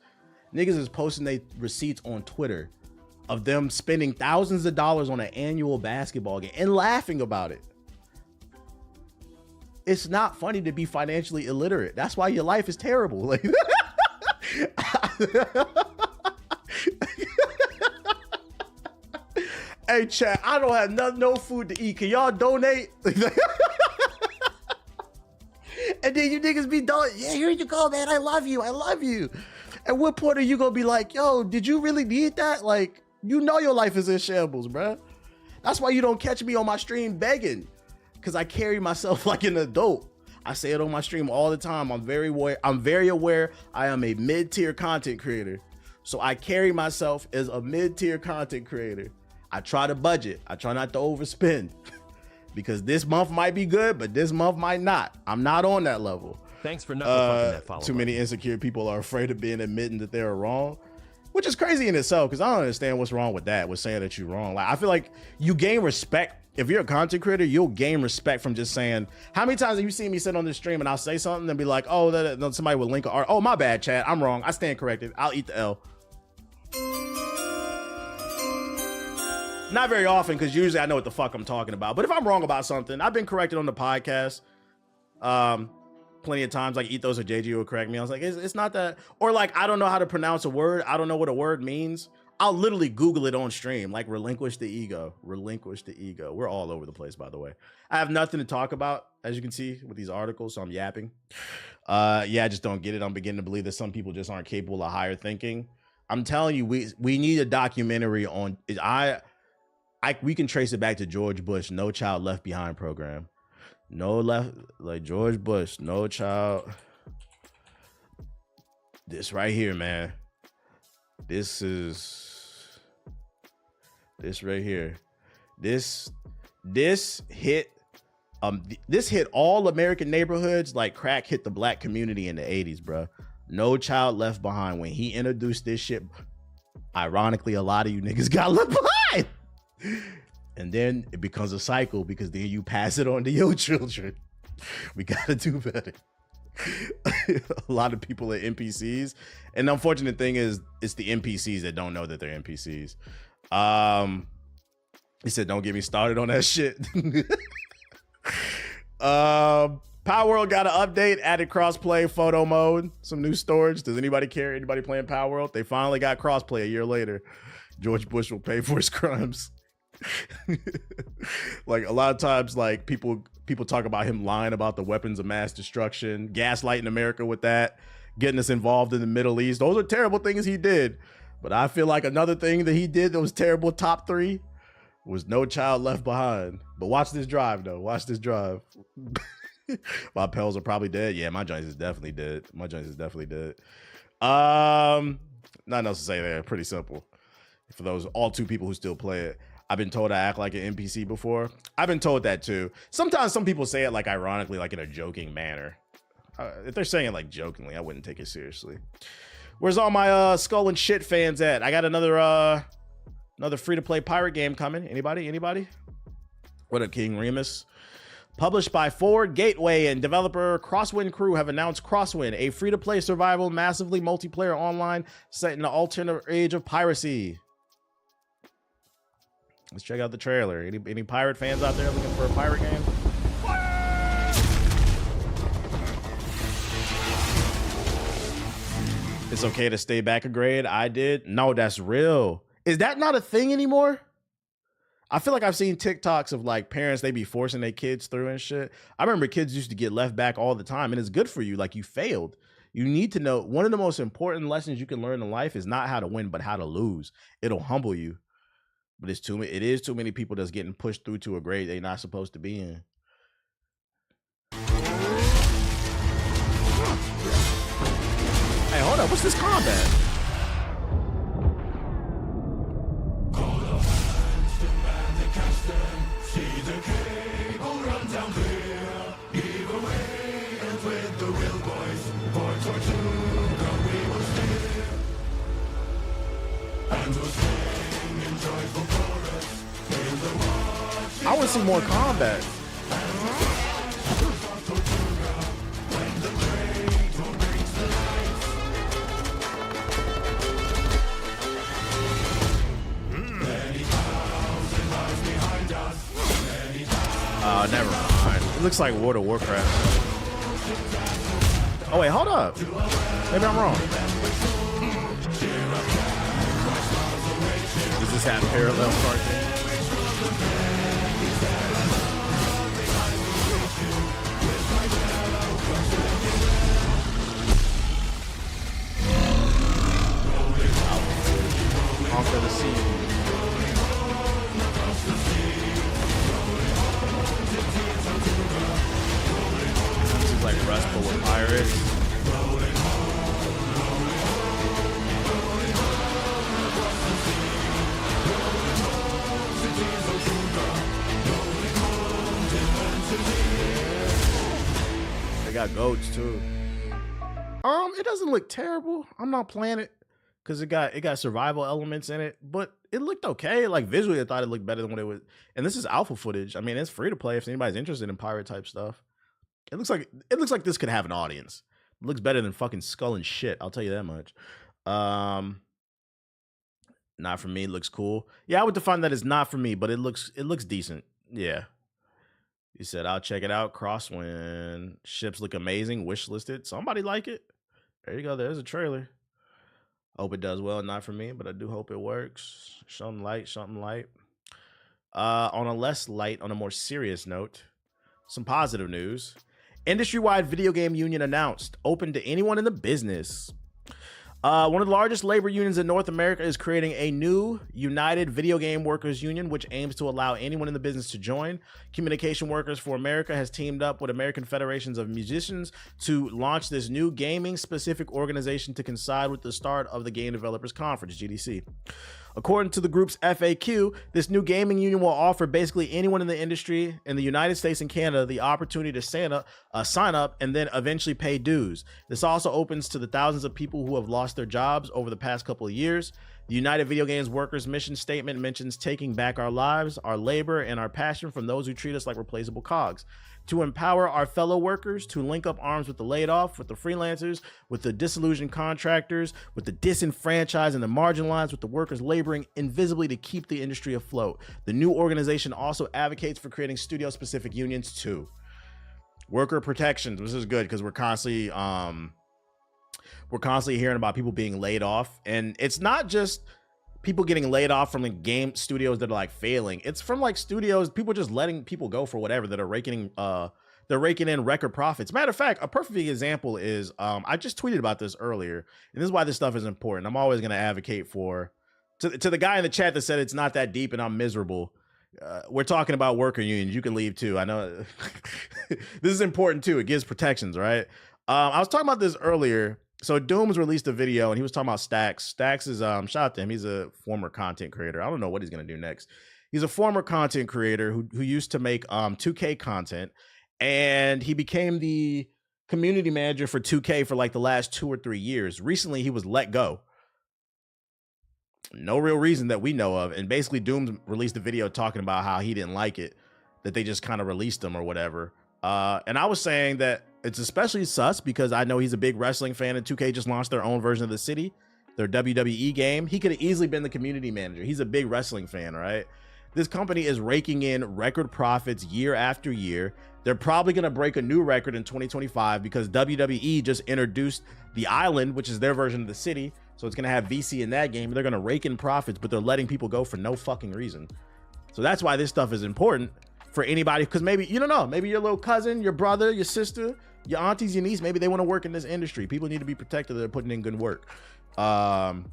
Niggas is posting their receipts on Twitter of them spending thousands of dollars on an annual basketball game and laughing about it. It's not funny to be financially illiterate. That's why your life is terrible. Like, hey, chat, I don't have no food to eat. Can y'all donate? And then you niggas be done. Yeah, here you go, man. I love you. I love you. At what point are you gonna be like, yo, did you really need that? Like, you know your life is in shambles, bruh. That's why you don't catch me on my stream begging, because I carry myself like an adult. I say it on my stream all the time. I'm very aware I am a mid-tier content creator. So I carry myself as a mid-tier content creator. I try to budget. I try not to overspend. Because this month might be good, but this month might not. I'm not on that level. Thanks for that follow-up. Too many insecure people are afraid of admitting that they're wrong, which is crazy in itself, because I don't understand what's wrong with that, with saying that you're wrong. Like, I feel like you gain respect. If you're a content creator, you'll gain respect from just saying, how many times have you seen me sit on this stream and I'll say something and be like, oh, somebody will link, or, oh, my bad, chat. I'm wrong. I stand corrected. I'll eat the L. Not very often, because usually I know what the fuck I'm talking about. But if I'm wrong about something, I've been corrected on the podcast plenty of times. Like Ethos or JG will correct me. I was like, it's not that. Or like, I don't know how to pronounce a word. I don't know what a word means. I'll literally Google it on stream, like relinquish the ego. Relinquish the ego. We're all over the place, by the way. I have nothing to talk about, as you can see with these articles, so I'm yapping. Yeah, I just don't get it. I'm beginning to believe that some people just aren't capable of higher thinking. I'm telling you, we need a documentary on we can trace it back to George Bush, No Child Left Behind program. Like George Bush, No Child. This right here, man. This right here. This hit all American neighborhoods like crack hit the black community in the 80s, bro. No Child Left Behind. When he introduced this shit, ironically, a lot of you niggas got left behind. And then it becomes a cycle because then you pass it on to your children. We gotta do better. A lot of people are NPCs. And the unfortunate thing is it's the NPCs that don't know that they're NPCs. He said, don't get me started on that shit. Power World got an update, added crossplay photo mode, some new storage. Does anybody care? Anybody playing Power World? They finally got crossplay a year later. George Bush will pay for his crimes. Like a lot of times, like people talk about him lying about the weapons of mass destruction, gaslighting America with that, getting us involved in the Middle East. Those are terrible things he did. But I feel like another thing that he did that was terrible, top 3, was No Child Left Behind. But watch this drive, though. Watch this drive. My pals are probably dead. Yeah, my joints is definitely dead. My joints is definitely dead. Nothing else to say there. Pretty simple. For those all 2 people who still play it. I've been told I act like an NPC before. I've been told that too. Sometimes some people say it like ironically, like in a joking manner. If they're saying it like jokingly, I wouldn't take it seriously. Where's all my Skull and Shit fans at? I got another free-to-play pirate game coming. Anybody? What up, King Remus? Published by Forward Gateway and developer Crosswind Crew have announced Crosswind, a free-to-play survival, massively multiplayer online set in the alternate age of piracy. Let's check out the trailer. Any pirate fans out there looking for a pirate game? It's okay to stay back a grade. I did. No, that's real. Is that not a thing anymore? I feel like I've seen TikToks of like parents, they be forcing their kids through and shit. I remember kids used to get left back all the time, and it's good for you. Like you failed. You need to know one of the most important lessons you can learn in life is not how to win, but how to lose. It'll humble you. But it is too many people that's getting pushed through to a grade they're not supposed to be in. Hey, hold up. What's this combat? I want to see more combat. Never mind. It looks like World of Warcraft. Oh wait, hold up. Maybe I'm wrong. Does this have parallel cartoons? Conquer the sea. This is like Rust, but with pirates. They got goats too. It doesn't look terrible. I'm not playing it because it got survival elements in it, but it looked okay. Like visually, I thought it looked better than what it was. And this is alpha footage. I mean, it's free to play if anybody's interested in pirate type stuff. It looks like this could have an audience. It looks better than fucking Skull and Shit. I'll tell you that much. Not for me. Looks cool. Yeah, I would define that as not for me, but it looks decent. Yeah. He said, I'll check it out. Crosswind. Ships look amazing. Wishlisted. Somebody like it. There you go. There's a trailer. Hope it does well. Not for me, but I do hope it works. Something light, something light. On a less light, on a more serious note, some positive news. Industry-wide video game union announced. Open to anyone in the business. One of the largest labor unions in North America is creating a new United Video Game Workers Union, which aims to allow anyone in the business to join. Communication Workers for America has teamed up with American Federations of Musicians to launch this new gaming-specific organization to coincide with the start of the Game Developers Conference, GDC. According to the group's FAQ, this new gaming union will offer basically anyone in the industry in the United States and Canada the opportunity to sign up and then eventually pay dues. This also opens to the thousands of people who have lost their jobs over the past couple of years. The United Video Games Workers mission statement mentions taking back our lives, our labor, and our passion from those who treat us like replaceable cogs. To empower our fellow workers, to link up arms with the laid off, with the freelancers, with the disillusioned contractors, with the disenfranchised and the marginalized, with the workers laboring invisibly to keep the industry afloat. The new organization also advocates for creating studio-specific unions too. Worker protections. This is good because we're constantly hearing about people being laid off, and it's not just people getting laid off from like game studios that are like failing. It's from like studios, people just letting people go for whatever, that are raking in record profits. Matter of fact, a perfect example is I just tweeted about this earlier, and this is why this stuff is important. I'm always going to advocate for to the guy in the chat that said it's not that deep and I'm miserable. We're talking about worker unions. You can leave too. I know this is important too. It gives protections, right? I was talking about this earlier. So Dooms released a video and he was talking about Stacks. Stacks is shout out to him. He's a former content creator. I don't know what he's gonna do next. He's a former content creator who used to make 2K content, and he became the community manager for 2K for like the last 2 or 3 years. Recently, he was let go. No real reason that we know of. And basically, Dooms released a video talking about how he didn't like it, that they just kind of released him or whatever. And I was saying that it's especially sus because I know he's a big wrestling fan, and 2K just launched their own version of the city, their WWE game. He could have easily been the community manager. He's a big wrestling fan, right? This company is raking in record profits year after year. They're probably going to break a new record in 2025 because WWE just introduced The Island, which is their version of the city. So it's going to have VC in that game. They're going to rake in profits, but they're letting people go for no fucking reason. So that's why this stuff is important for anybody, because maybe, you don't know, maybe your little cousin, your brother, your sister, your aunties, your niece, maybe they want to work in this industry. People need to be protected. They're putting in good work. I'm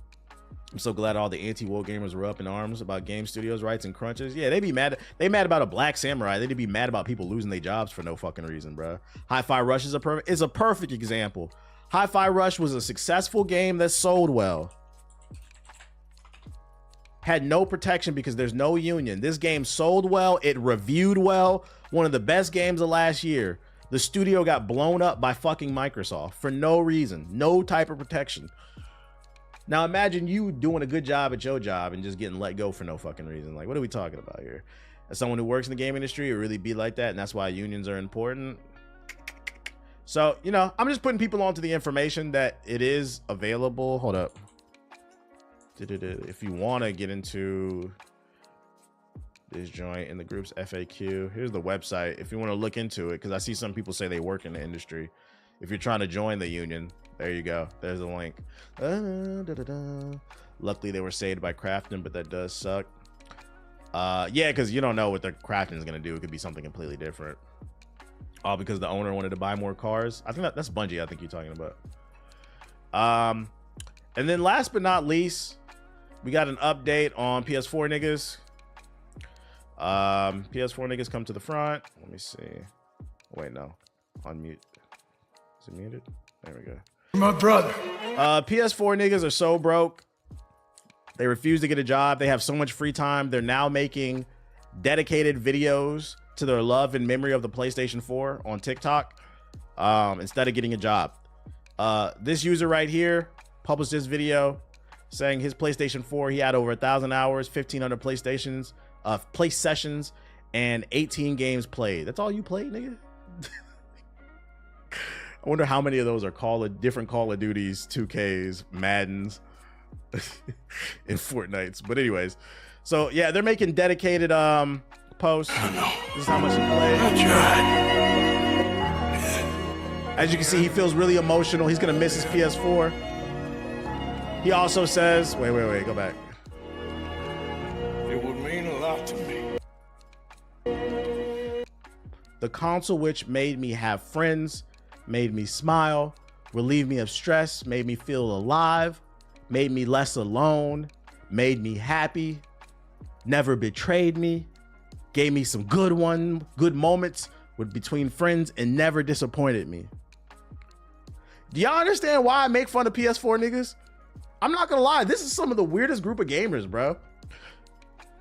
so glad all the anti-woke gamers were up in arms about game studios rights and crunches. Yeah, they be mad. They mad about a Black Samurai. They'd be mad about people losing their jobs for no fucking reason, bro. Hi-Fi Rush is a perfect example. Hi-Fi Rush was a successful game that sold well. Had no protection because there's no union. This game sold well. It reviewed well. One of the best games of last year. The studio got blown up by fucking Microsoft for no reason. No type of protection. Now imagine you doing a good job at your job and just getting let go for no fucking reason. Like, what are we talking about here? As someone who works in the game industry, it really be like that, and that's why unions are important. So, you know, I'm just putting people onto the information that it is available. Hold up. If you want to get into this joint in the group's FAQ, here's the website if you want to look into it, because I see some people say they work in the industry. If you're trying to join the union, there you go. There's a link. Luckily, they were saved by Crafton, but that does suck. Yeah, because you don't know what the Crafton is going to do. It could be something completely different. All because the owner wanted to buy more cars. I think that's Bungie, I think you're talking about. And then last but not least, we got an update on PS4 niggas. PS4 niggas come to the front. Let me see. Wait, no. Unmute. Is it muted? There we go. My brother. PS4 niggas are so broke. They refuse to get a job. They have so much free time. They're now making dedicated videos to their love and memory of the PlayStation 4 on TikTok instead of getting a job. This user right here published this video saying his PlayStation 4, he had over 1,000 hours, 1,500 play sessions, and 18 games played. That's all you played, nigga? I wonder how many of those are different Call of Duties, 2Ks, Maddens. in Fortnite. But anyways, so yeah, they're making dedicated posts. This is how much he played. As you can see, he feels really emotional. He's gonna miss his PS4. He also says, wait, go back. It would mean a lot to me. The console which made me have friends, made me smile, relieved me of stress, made me feel alive, made me less alone, made me happy, never betrayed me, gave me some good moments between friends, and never disappointed me. Do y'all understand why I make fun of PS4 niggas? I'm not gonna lie, this is some of the weirdest group of gamers, bro.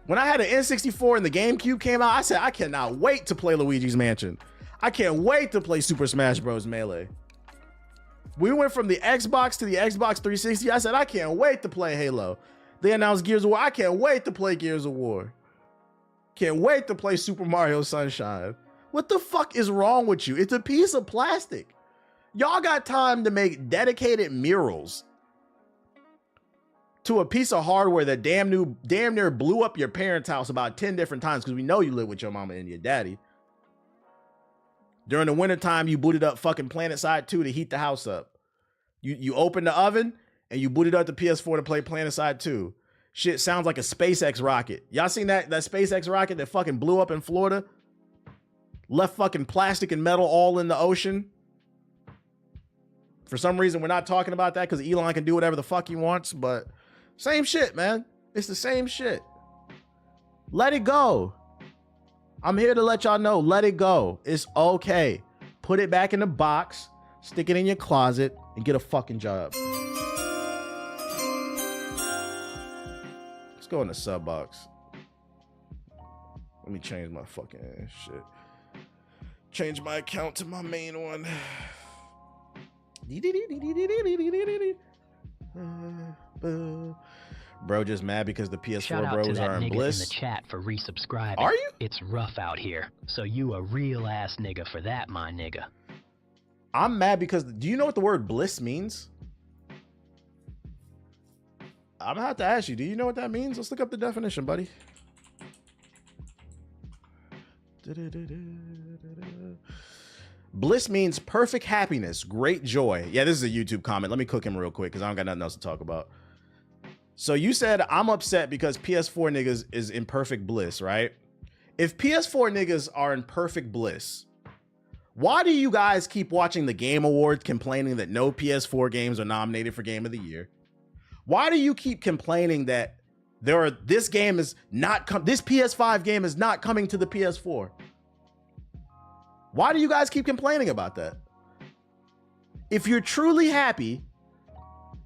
When I had an N64 and the GameCube came out, I said, I cannot wait to play Luigi's Mansion. I can't wait to play Super Smash Bros. Melee. We went from the Xbox to the Xbox 360. I said, I can't wait to play Halo. They announced Gears of War. I can't wait to play Gears of War. Can't wait to play Super Mario Sunshine. What the fuck is wrong with you? It's a piece of plastic. Y'all got time to make dedicated murals to a piece of hardware that damn near blew up your parents' house about 10 different times, because we know you live with your mama and your daddy. During the wintertime, you booted up fucking PlanetSide 2 to heat the house up. You opened the oven and you booted up the PS4 to play PlanetSide 2. Shit sounds like a SpaceX rocket. Y'all seen that SpaceX rocket that fucking blew up in Florida? Left fucking plastic and metal all in the ocean? For some reason, we're not talking about that because Elon can do whatever the fuck he wants, but same shit, man. It's the same shit. Let it go. I'm here to let y'all know, let it go. It's okay. Put it back in the box, stick it in your closet, and get a fucking job. Let's go in the sub box. Let me change my fucking shit. Change my account to my main one. Bro just mad because the PS4 Shout out bros to that are in nigga bliss. in the chat for resubscribing. Are you? It's rough out here, so you a real ass nigga for that, my nigga. I'm mad because, do you know what the word bliss means? I'm gonna have to ask you, do you know what that means? Let's look up the definition, buddy. Bliss means perfect happiness, great joy. Yeah, this is a YouTube comment. Let me cook him real quick because I don't got nothing else to talk about. So you said I'm upset because PS4 niggas is in perfect bliss, right? If PS4 niggas are in perfect bliss, why do you guys keep watching the Game Awards complaining that no PS4 games are nominated for Game of the Year? Why do you keep complaining that this PS5 game is not coming to the PS4? Why do you guys keep complaining about that? If you're truly happy,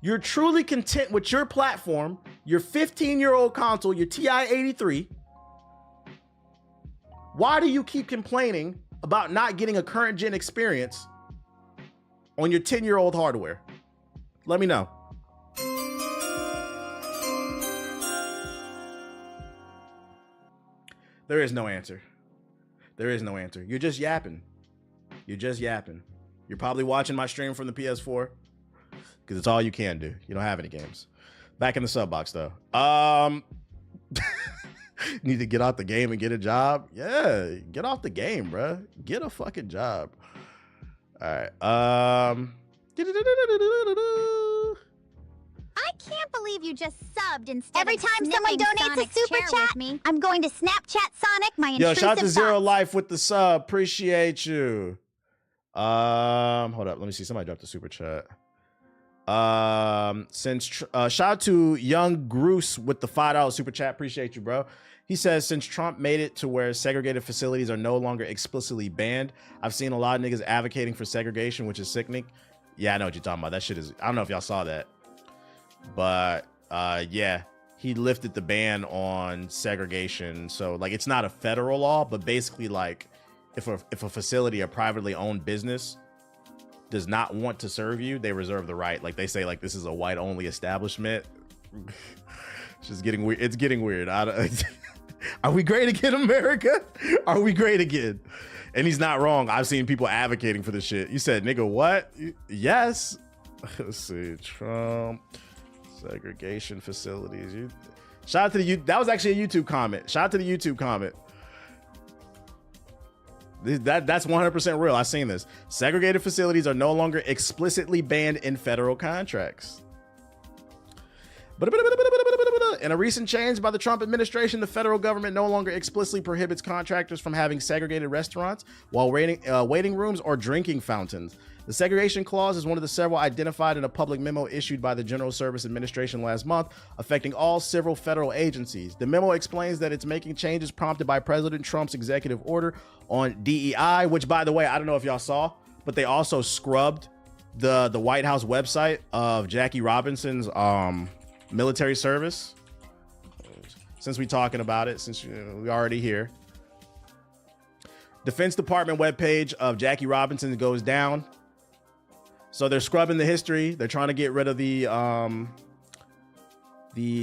you're truly content with your platform, your 15-year-old console, your TI-83, why do you keep complaining about not getting a current gen experience on your 10-year-old hardware? Let me know. There is no answer. There is no answer. You're just yapping. You're just yapping. You're probably watching my stream from the PS4 because it's all you can do. You don't have any games. Back in the sub box though. Need to get out the game and get a job. Yeah, get off the game, bro. Get a fucking job. All right. I can't believe you just subbed instead. Every time someone donates a super chat, I'm going to Snapchat Sonic my intrusive shout out to Zero thoughts. Life with the sub. Appreciate you. Hold up. Let me see. Somebody dropped a super chat. Shout out to Young Groose with the $5 super chat. Appreciate you, bro. He says, since Trump made it to where segregated facilities are no longer explicitly banned, I've seen a lot of niggas advocating for segregation, which is sickening. Yeah, I know what you're talking about. That shit is, I don't know if y'all saw that. But yeah, he lifted the ban on segregation. So like, it's not a federal law, but basically like if a facility, a privately owned business does not want to serve you, they reserve the right. Like they say, like, this is a white only establishment. It's just getting weird. It's getting weird. Are we great again, America? Are we great again? And he's not wrong. I've seen people advocating for this shit. You said, nigga, what? Yes. Let's see. Trump Segregation facilities. Shout out to the that was actually a YouTube comment. Shout out to the YouTube comment. That's 100% real. I've seen this. Segregated facilities are no longer explicitly banned in federal contracts. In a recent change by the Trump administration, the federal government no longer explicitly prohibits contractors from having segregated restaurants while waiting rooms or drinking fountains. The segregation clause is one of the several identified in a public memo issued by the General Service Administration last month, affecting all several federal agencies. The memo explains that it's making changes prompted by President Trump's executive order on DEI, which, by the way, I don't know if y'all saw, but they also scrubbed the White House website of Jackie Robinson's military service. Since we talking about it, since we already here. Defense Department webpage of Jackie Robinson goes down. So they're scrubbing the history. They're trying to get rid of the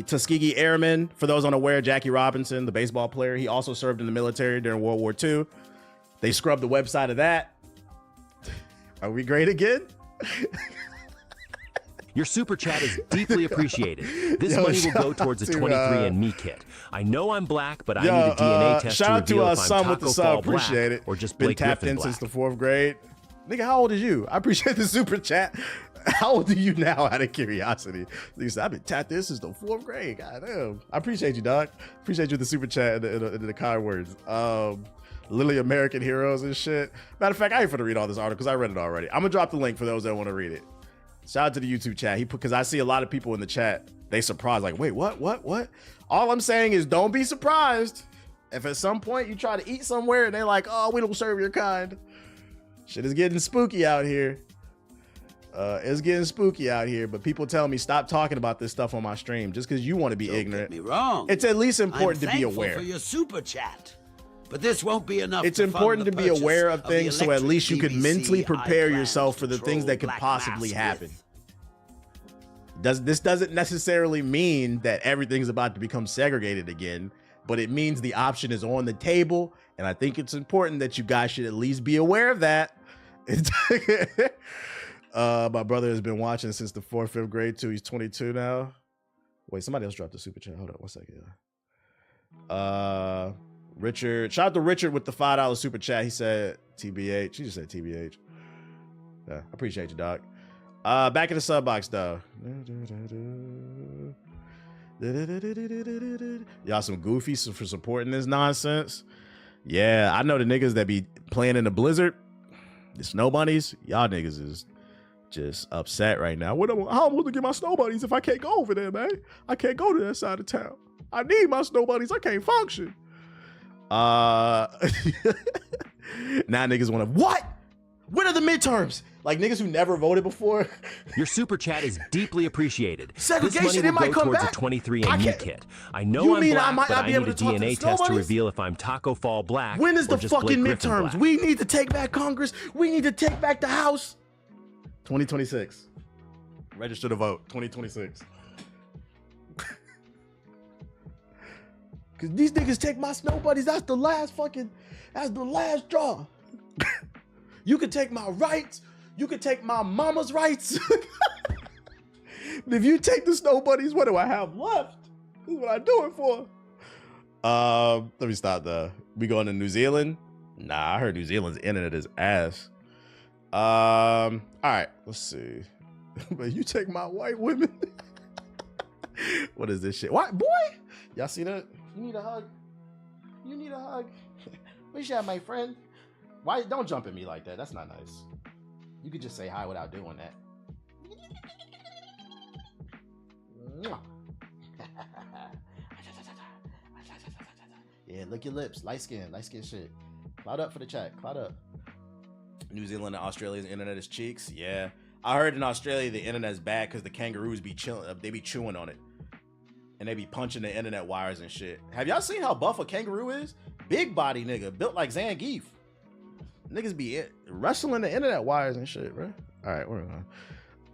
Tuskegee Airmen. For those unaware, Jackie Robinson, the baseball player, he also served in the military during World War II. They scrubbed the website of that. Are we great again? Your super chat is deeply appreciated. This money will go towards a 23andMe kit. I know I'm black, but I need a DNA test to reveal if I'm Taco Fall black or just Blake Been tapped Griffin in black. since the 4th grade. Nigga, how old is you? I appreciate the super chat. How old are you now, out of curiosity? He said, I've been tapped in since the 4th grade. God damn. I appreciate you, dog. Appreciate you with the super chat and the kind words. Lily American Heroes and shit. Matter of fact, I ain't finna read all this article because I read it already. I'm gonna drop the link for those that want to read it. Shout out to the YouTube chat. Because I see a lot of people in the chat, they surprised, like, wait, what? All I'm saying is don't be surprised if at some point you try to eat somewhere and they're like, oh, we don't serve your kind. Shit is getting spooky out here. It's getting spooky out here, but people tell me stop talking about this stuff on my stream just because you want to be ignorant. Don't get me wrong. It's at least important to be aware. For your super chat. But this won't be enough. It's important to be aware of things so at least you could mentally prepare yourself for the things that could possibly happen. This doesn't necessarily mean that everything's about to become segregated again, but it means the option is on the table, and I think it's important that you guys should at least be aware of that. My brother has been watching since the 4th, 5th grade too. He's 22 now. Wait, somebody else dropped the super chat. Hold on 1 second. Richard, shout out to Richard with the $5 super chat. He said TBH. He just said TBH. Yeah, I appreciate you, dog. Back in the sub box though. Y'all some goofies for supporting this nonsense. Yeah, I know the niggas that be playing in the blizzard, the snow bunnies. Y'all niggas is just upset right now. How am I supposed to get my snow bunnies if I can't go over there, man? I can't go to that side of town. I need my snow bunnies. I can't function. Now niggas want to, what? When are the midterms? Like niggas who never voted before. Your super chat is deeply appreciated. Segregation, this money it might will go come towards back. a 23andMe kit. I know I'm black, but I need a DNA test to reveal if I'm Taco Fall black. When is or the just fucking Blake Griffin midterms? black. We need to take back Congress. We need to take back the House. 2026. Register to vote. 2026. Cause these niggas take my snow buddies. That's the last straw. You can take my rights. You can take my mama's rights. But if you take the snow buddies, what do I have left? This is what I do it for. Let me stop there. We going to New Zealand? Nah, I heard New Zealand's internet is ass. All right, let's see. But you take my white women. What is this shit? What, boy? Y'all see that? You need a hug? You need a hug? Wish you had my friend. Why? Don't jump at me like that. That's not nice. You could just say hi without doing that. Yeah, lick your lips. Light skin shit. Cloud up for the chat. Cloud up. New Zealand and Australia's internet is cheeks. Yeah. I heard in Australia the internet's bad because the kangaroos be chilling. They be chewing on it. And they be punching the internet wires and shit. Have y'all seen how buff a kangaroo is? Big body nigga, built like Zangief. Niggas be wrestling the internet wires and shit, bro. All right, we're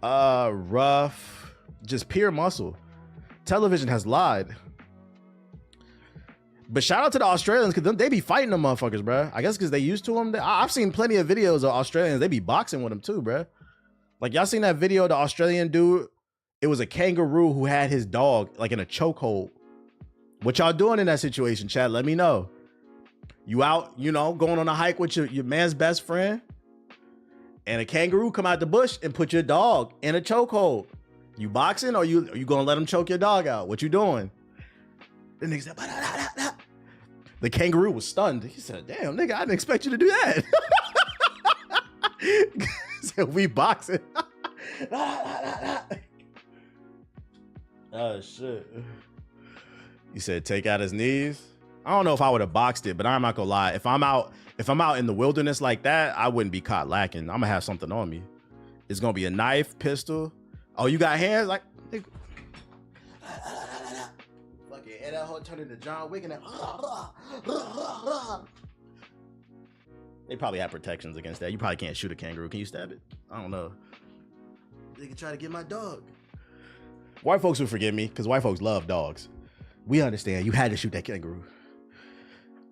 on. Rough, just pure muscle. Television has lied. But shout out to the Australians because they be fighting them motherfuckers, bro. I guess because they used to them. I've seen plenty of videos of Australians. They be boxing with them too, bro. Like y'all seen that video of the Australian dude It was a kangaroo who had his dog like in a chokehold. What y'all doing in that situation, chat? Let me know. You out, you know, going on a hike with your man's best friend, and a kangaroo come out the bush and put your dog in a chokehold. You boxing, or you gonna let him choke your dog out? What you doing? The nigga said, bah. The kangaroo was stunned. He said, damn, nigga, I didn't expect you to do that. He said, we boxing. Oh, shit. He said, take out his knees. I don't know if I would have boxed it, but I'm not gonna lie. If I'm out in the wilderness like that, I wouldn't be caught lacking. I'm gonna have something on me. It's gonna be a knife, pistol. Oh, you got hands? Like, fucking, and that whole turn into John Wick and that. They probably have protections against that. You probably can't shoot a kangaroo. Can you stab it? I don't know. They can try to get my dog. White folks will forgive me because white folks love dogs. We understand. You had to shoot that kangaroo.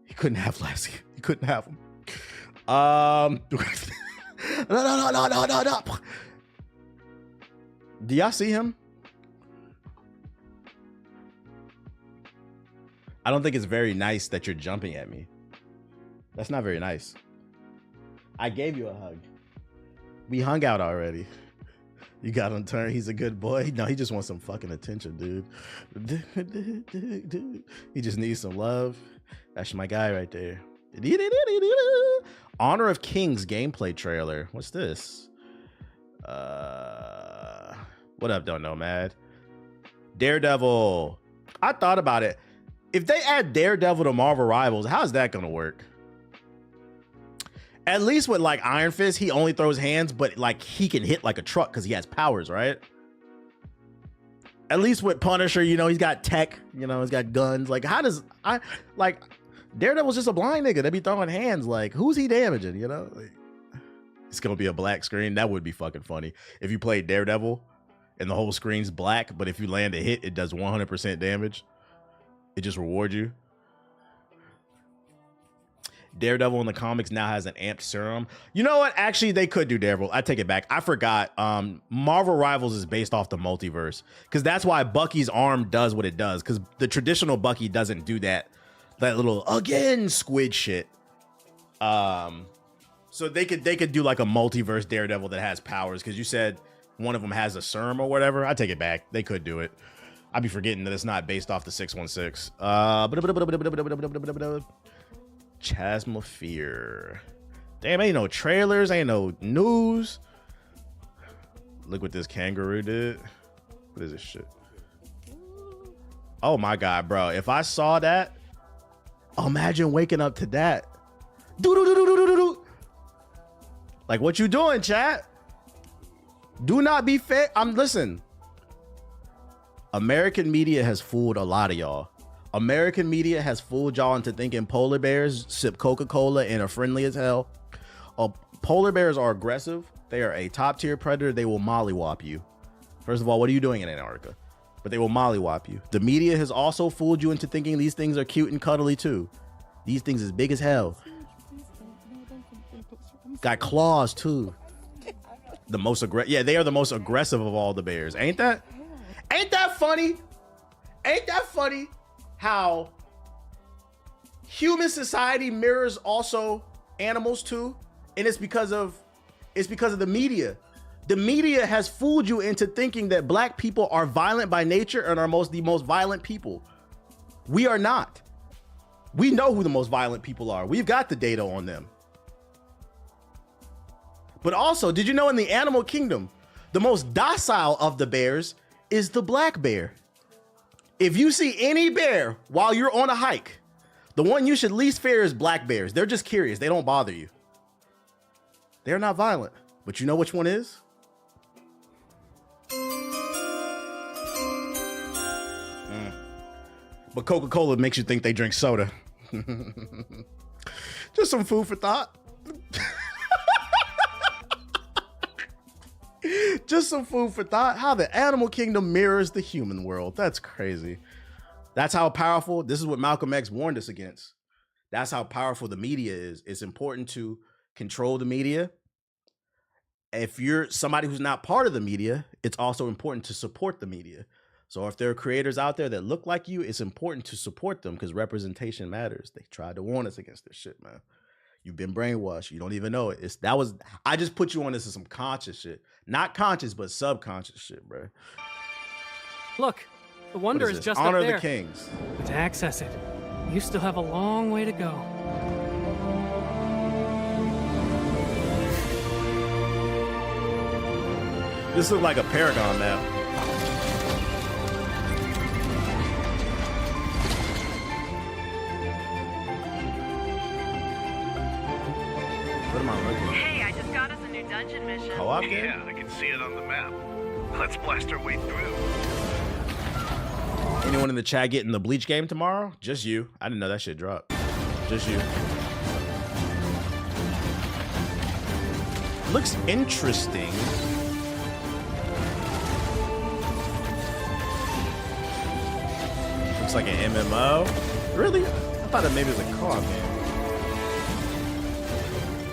He couldn't have Lassie. He couldn't have him. No. Do y'all see him? I don't think it's very nice that you're jumping at me. That's not very nice. I gave you a hug. We hung out already. You got him turned. He's a good boy. No, he just wants some fucking attention, dude. He just needs some love. That's my guy right there. Honor of Kings gameplay trailer. What's this? What up, don't know, mad? Daredevil. I thought about it. If they add Daredevil to Marvel Rivals, how's that gonna work? At least with like Iron Fist, he only throws hands, but like he can hit like a truck because he has powers, right? At least with Punisher, you know, he's got tech, you know, he's got guns. Like, how does Daredevil's just a blind nigga that be throwing hands. Like, who's he damaging, you know? Like, it's gonna be a black screen. That would be fucking funny. If you play Daredevil and the whole screen's black, but if you land a hit, it does 100% damage. It just rewards you. Daredevil in the comics now has an amped serum. You know what? Actually, they could do Daredevil. I take it back. I forgot. Marvel Rivals is based off the multiverse because that's why Bucky's arm does what it does, because the traditional Bucky doesn't do that little again squid shit. So they could do like a multiverse Daredevil that has powers, because you said one of them has a serum or whatever. I take it back. They could do it. I'd be forgetting that it's not based off the 616. Chasm of Fear. Damn, ain't no trailers, ain't no news. Look what this kangaroo did. What is this shit? Oh my god, bro. If I saw that, imagine waking up to that. Like, what you doing, chat? Do not be fake. Listen. American media has fooled a lot of y'all. American media has fooled y'all into thinking polar bears sip Coca-Cola and are friendly as hell. Polar bears are aggressive. They are a top tier predator. They will mollywop you. First of all, what are you doing in Antarctica? But they will mollywop you. The media has also fooled you into thinking these things are cute and cuddly too. These things is big as hell. Got claws too. The most aggressive. Yeah, they are the most aggressive of all the bears. Ain't that funny? Ain't that funny how human society mirrors also animals too? And it's because of the media. The media has fooled you into thinking that black people are violent by nature and are the most violent people. We are not. We know who the most violent people are. We've got the data on them. But also, did you know in the animal kingdom, the most docile of the bears is the black bear? If you see any bear while you're on a hike, the one you should least fear is black bears. They're just curious. They don't bother you. They're not violent. But you know which one is? But Coca-Cola makes you think they drink soda. Just some food for thought. Just some food for thought. How the animal kingdom mirrors the human world. That's crazy. That's how powerful. This is what Malcolm X warned us against. That's how powerful the media is. It's important to control the media if you're somebody who's not part of the media, it's also important to support the media. So if there are creators out there that look like you, it's important to support them because representation matters. They tried to warn us against this shit, man. You've been brainwashed. You don't even know it. I just put you on this as some conscious shit. Not conscious, but subconscious shit, bro. Look, the wonder is just Honor up there. the Kings. To access it, you still have a long way to go. This looks like a Paragon map. What am I looking at? Hey, I just got us a new dungeon mission. Co-op game? Yeah, I can see it on the map. Let's blast our way through. Anyone in the chat getting the Bleach game tomorrow? Just you. I didn't know that shit dropped. Just you. Looks interesting. Looks like an MMO. Really? I thought it maybe was a co-op game.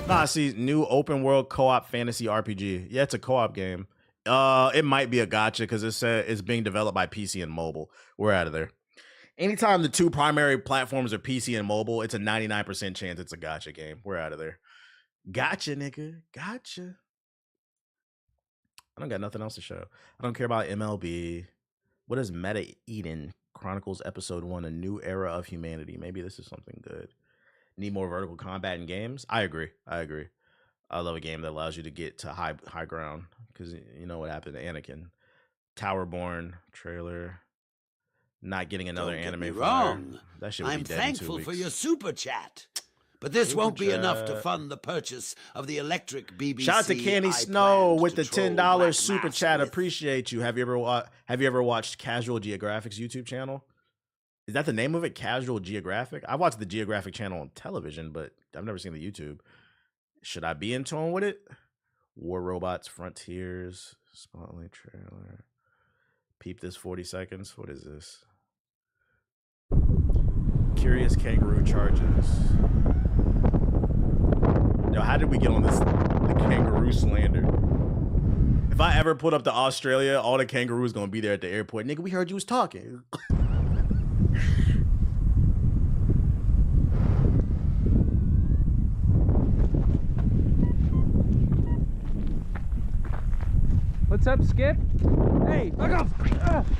Nah, I see new open world co-op fantasy RPG. Yeah, it's a co-op game. It might be a gacha because it said it's being developed by PC and mobile. We're out of there. Anytime the two primary platforms are PC and mobile, it's a 99% chance it's a gacha game. We're out of there. Gotcha, nigga. Gotcha. I don't got nothing else to show. I don't care about MLB. What is Meta Eden Chronicles Episode 1, A New Era of Humanity? Maybe this is something good. Need more vertical combat in games? I agree. I love a game that allows you to get to high ground because you know what happened to Anakin. Towerborn trailer. Not getting another anime. Wrong. That shit would I'm be dead thankful in 2 for weeks. your super chat, but this won't be enough to fund the purchase of the electric BBC. Shout out to Candy I Snow plan with to the troll $10 Black super Mass chat. with. Appreciate you. Have you ever watched Casual Geographic's YouTube channel? Is that the name of it? Casual Geographic? I watched the Geographic channel on television, but I've never seen the YouTube. Should I be in tune with it? War Robots Frontiers Spotlight trailer. Peep this 40 seconds. What is this? Curious Kangaroo Charges. Yo, how did we get on this? The kangaroo slander. If I ever put up to Australia, all the kangaroos gonna be there at the airport. Nigga, we heard you was talking. What's up, Skip? Hey, back off!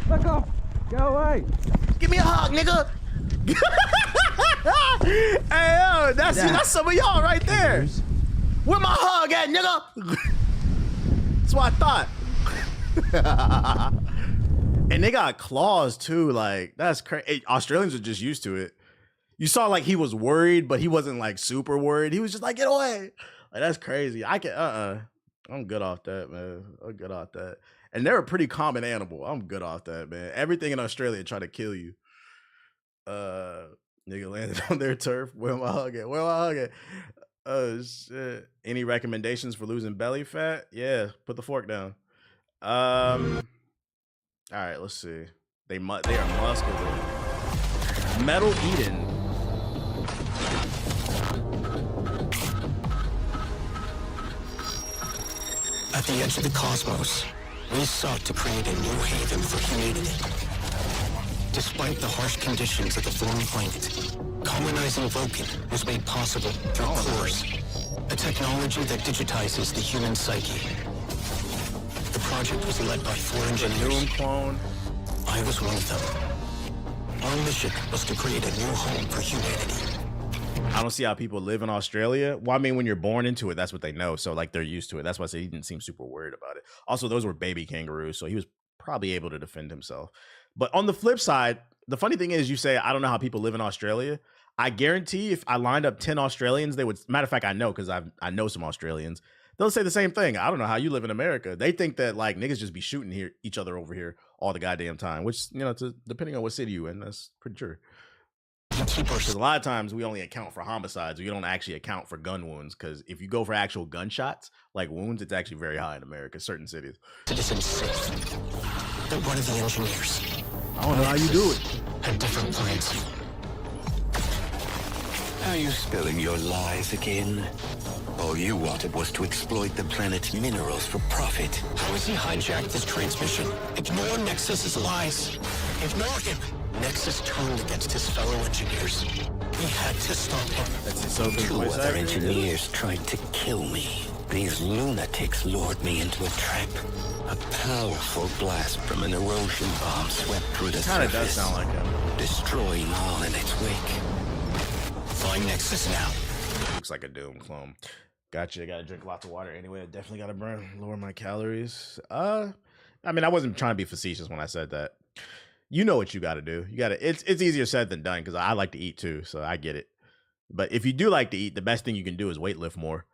Back off! Go away! Give me a hug, nigga. Hey, yo, that's some of y'all right there. Where my hug at, nigga? That's what I thought. And they got claws too. Like, that's crazy. Australians are just used to it. You saw like he was worried, but he wasn't like super worried. He was just like, get away. Like, that's crazy. I can I'm good off that, man. I'm good off that. And they're a pretty common animal. I'm good off that, man. Everything in Australia try to kill you. Nigga landed on their turf. Where am I hugging? Where am I hugging? Oh shit. Any recommendations for losing belly fat? Yeah, put the fork down. All right, let's see. They are muscular. Metal Eden. At the edge of the cosmos, we sought to create a new haven for humanity. Despite the harsh conditions of the foreign planet, colonizing Vulcan was made possible through cores, a technology that digitizes the human psyche. The project was led by 4 engineers. Clone. I was one of them. Our mission was to create a new home for humanity. I don't see how people live in Australia. Well, I mean, when you're born into it, that's what they know. So, like, they're used to it. That's why I say he didn't seem super worried about it. Also, those were baby kangaroos, so he was probably able to defend himself. But on the flip side, the funny thing is, you say, I don't know how people live in Australia. I guarantee if I lined up 10 Australians, they would, matter of fact, I know, because I know some Australians. They'll say the same thing. I don't know how you live in America. They think that, like, niggas just be shooting each other over here all the goddamn time, which, you know, depending on what city you in, that's pretty true. Because a lot of times we only account for homicides. We don't actually account for gun wounds. Because if you go for actual gunshots, like wounds, it's actually very high in America, certain cities. Citizens safe. But one of the engineers, I don't know how you do it. Had different plans. Are you spilling your lies again? All you wanted was to exploit the planet's minerals for profit. How has he hijacked this transmission? Ignore Nexus's lies. Ignore him. Nexus turned against his fellow engineers. We had to stop him. That's so good. 2 other engineers tried to kill me. These lunatics lured me into a trap. A powerful blast from an erosion bomb swept through the surface. Kinda does sound like him. Destroying all in its wake. Find Nexus now. Looks like a Doom clone. Gotcha. Gotta drink lots of water anyway. I definitely gotta lower my calories. I mean, I wasn't trying to be facetious when I said that. You know what you gotta do. You gotta. It's easier said than done because I like to eat too, so I get it. But if you do like to eat, the best thing you can do is weight lift more.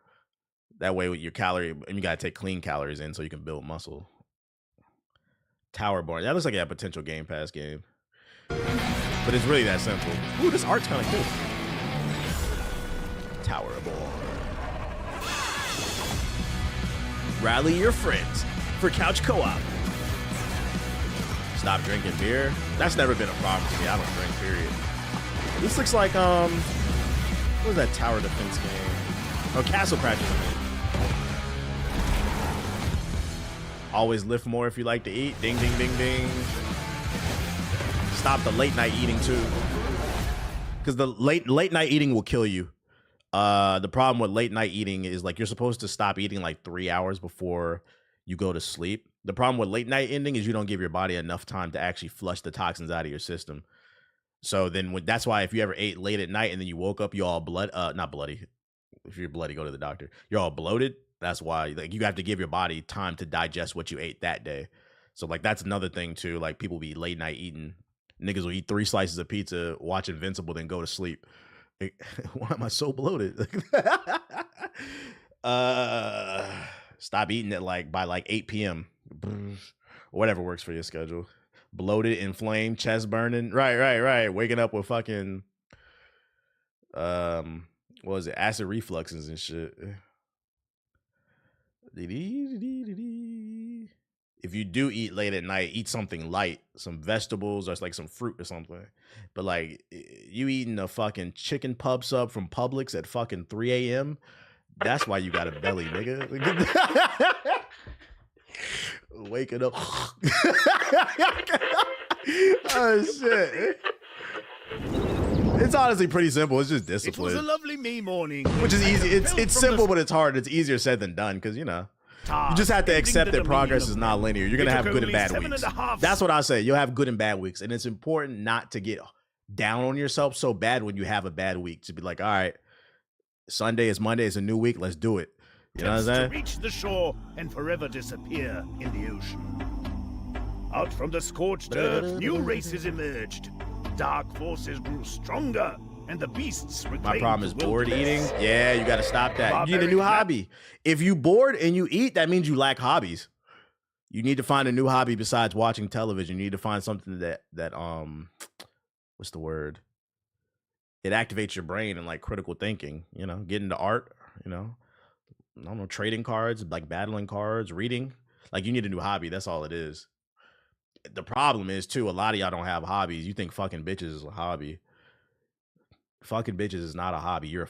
That way, with your calorie, and you gotta take clean calories in so you can build muscle. Towerborn. That looks like a potential Game Pass game, but it's really that simple. Ooh, this art's kind of cool. Towerborn. Rally your friends for couch co-op. Stop drinking beer. That's never been a problem for me. I don't drink, period. This looks like what was that tower defense game? Oh, Castle Crashers. Always lift more if you like to eat. Ding, ding, ding, ding. Stop the late night eating too, because the late night eating will kill you. The problem with late night eating is like you're supposed to stop eating like 3 hours before you go to sleep. The problem with late night eating is you don't give your body enough time to actually flush the toxins out of your system. So then that's why if you ever ate late at night and then you woke up, you all not bloody. If you're bloody, go to the doctor. You're all bloated. That's why like you have to give your body time to digest what you ate that day. So like that's another thing too. Like people be late night eating. Niggas will eat 3 slices of pizza, watch Invincible, then go to sleep. Like, why am I so bloated? Stop eating it by 8 p.m. Whatever works for your schedule. Bloated, inflamed, chest burning. Right. Waking up with fucking what was it? Acid refluxes and shit. If you do eat late at night, eat something light, some vegetables or like some fruit or something. But like you eating a fucking chicken pub sub from Publix at fucking 3 a.m. That's why you got a belly, nigga. Waking up. Oh shit. It's honestly pretty simple. It's just discipline. It was a lovely May morning. Which is easy. It's simple, but it's hard. It's easier said than done because, you know, you just have to accept that progress is not linear. You're going to have good and bad weeks. That's what I say. You'll have good and bad weeks. And it's important not to get down on yourself so bad when you have a bad week. To be like, all right, Sunday is Monday. It's a new week. Let's do it. You know what I'm saying? To reach the shore and forever disappear in the ocean. Out from the scorched earth, new races emerged. Dark forces grew stronger, and the beasts reclaimed. My problem is bored eating. Yeah, you got to stop that. You need a new hobby. If you bored and you eat, that means you lack hobbies. You need to find a new hobby besides watching television. You need to find something that what's the word? It activates your brain and like critical thinking. You know, get into art. You know, I don't know, trading cards, like battling cards, reading. Like you need a new hobby. That's all it is. The problem is too, a lot of y'all don't have hobbies. You think fucking bitches is a hobby. Fucking bitches is not a hobby. You're a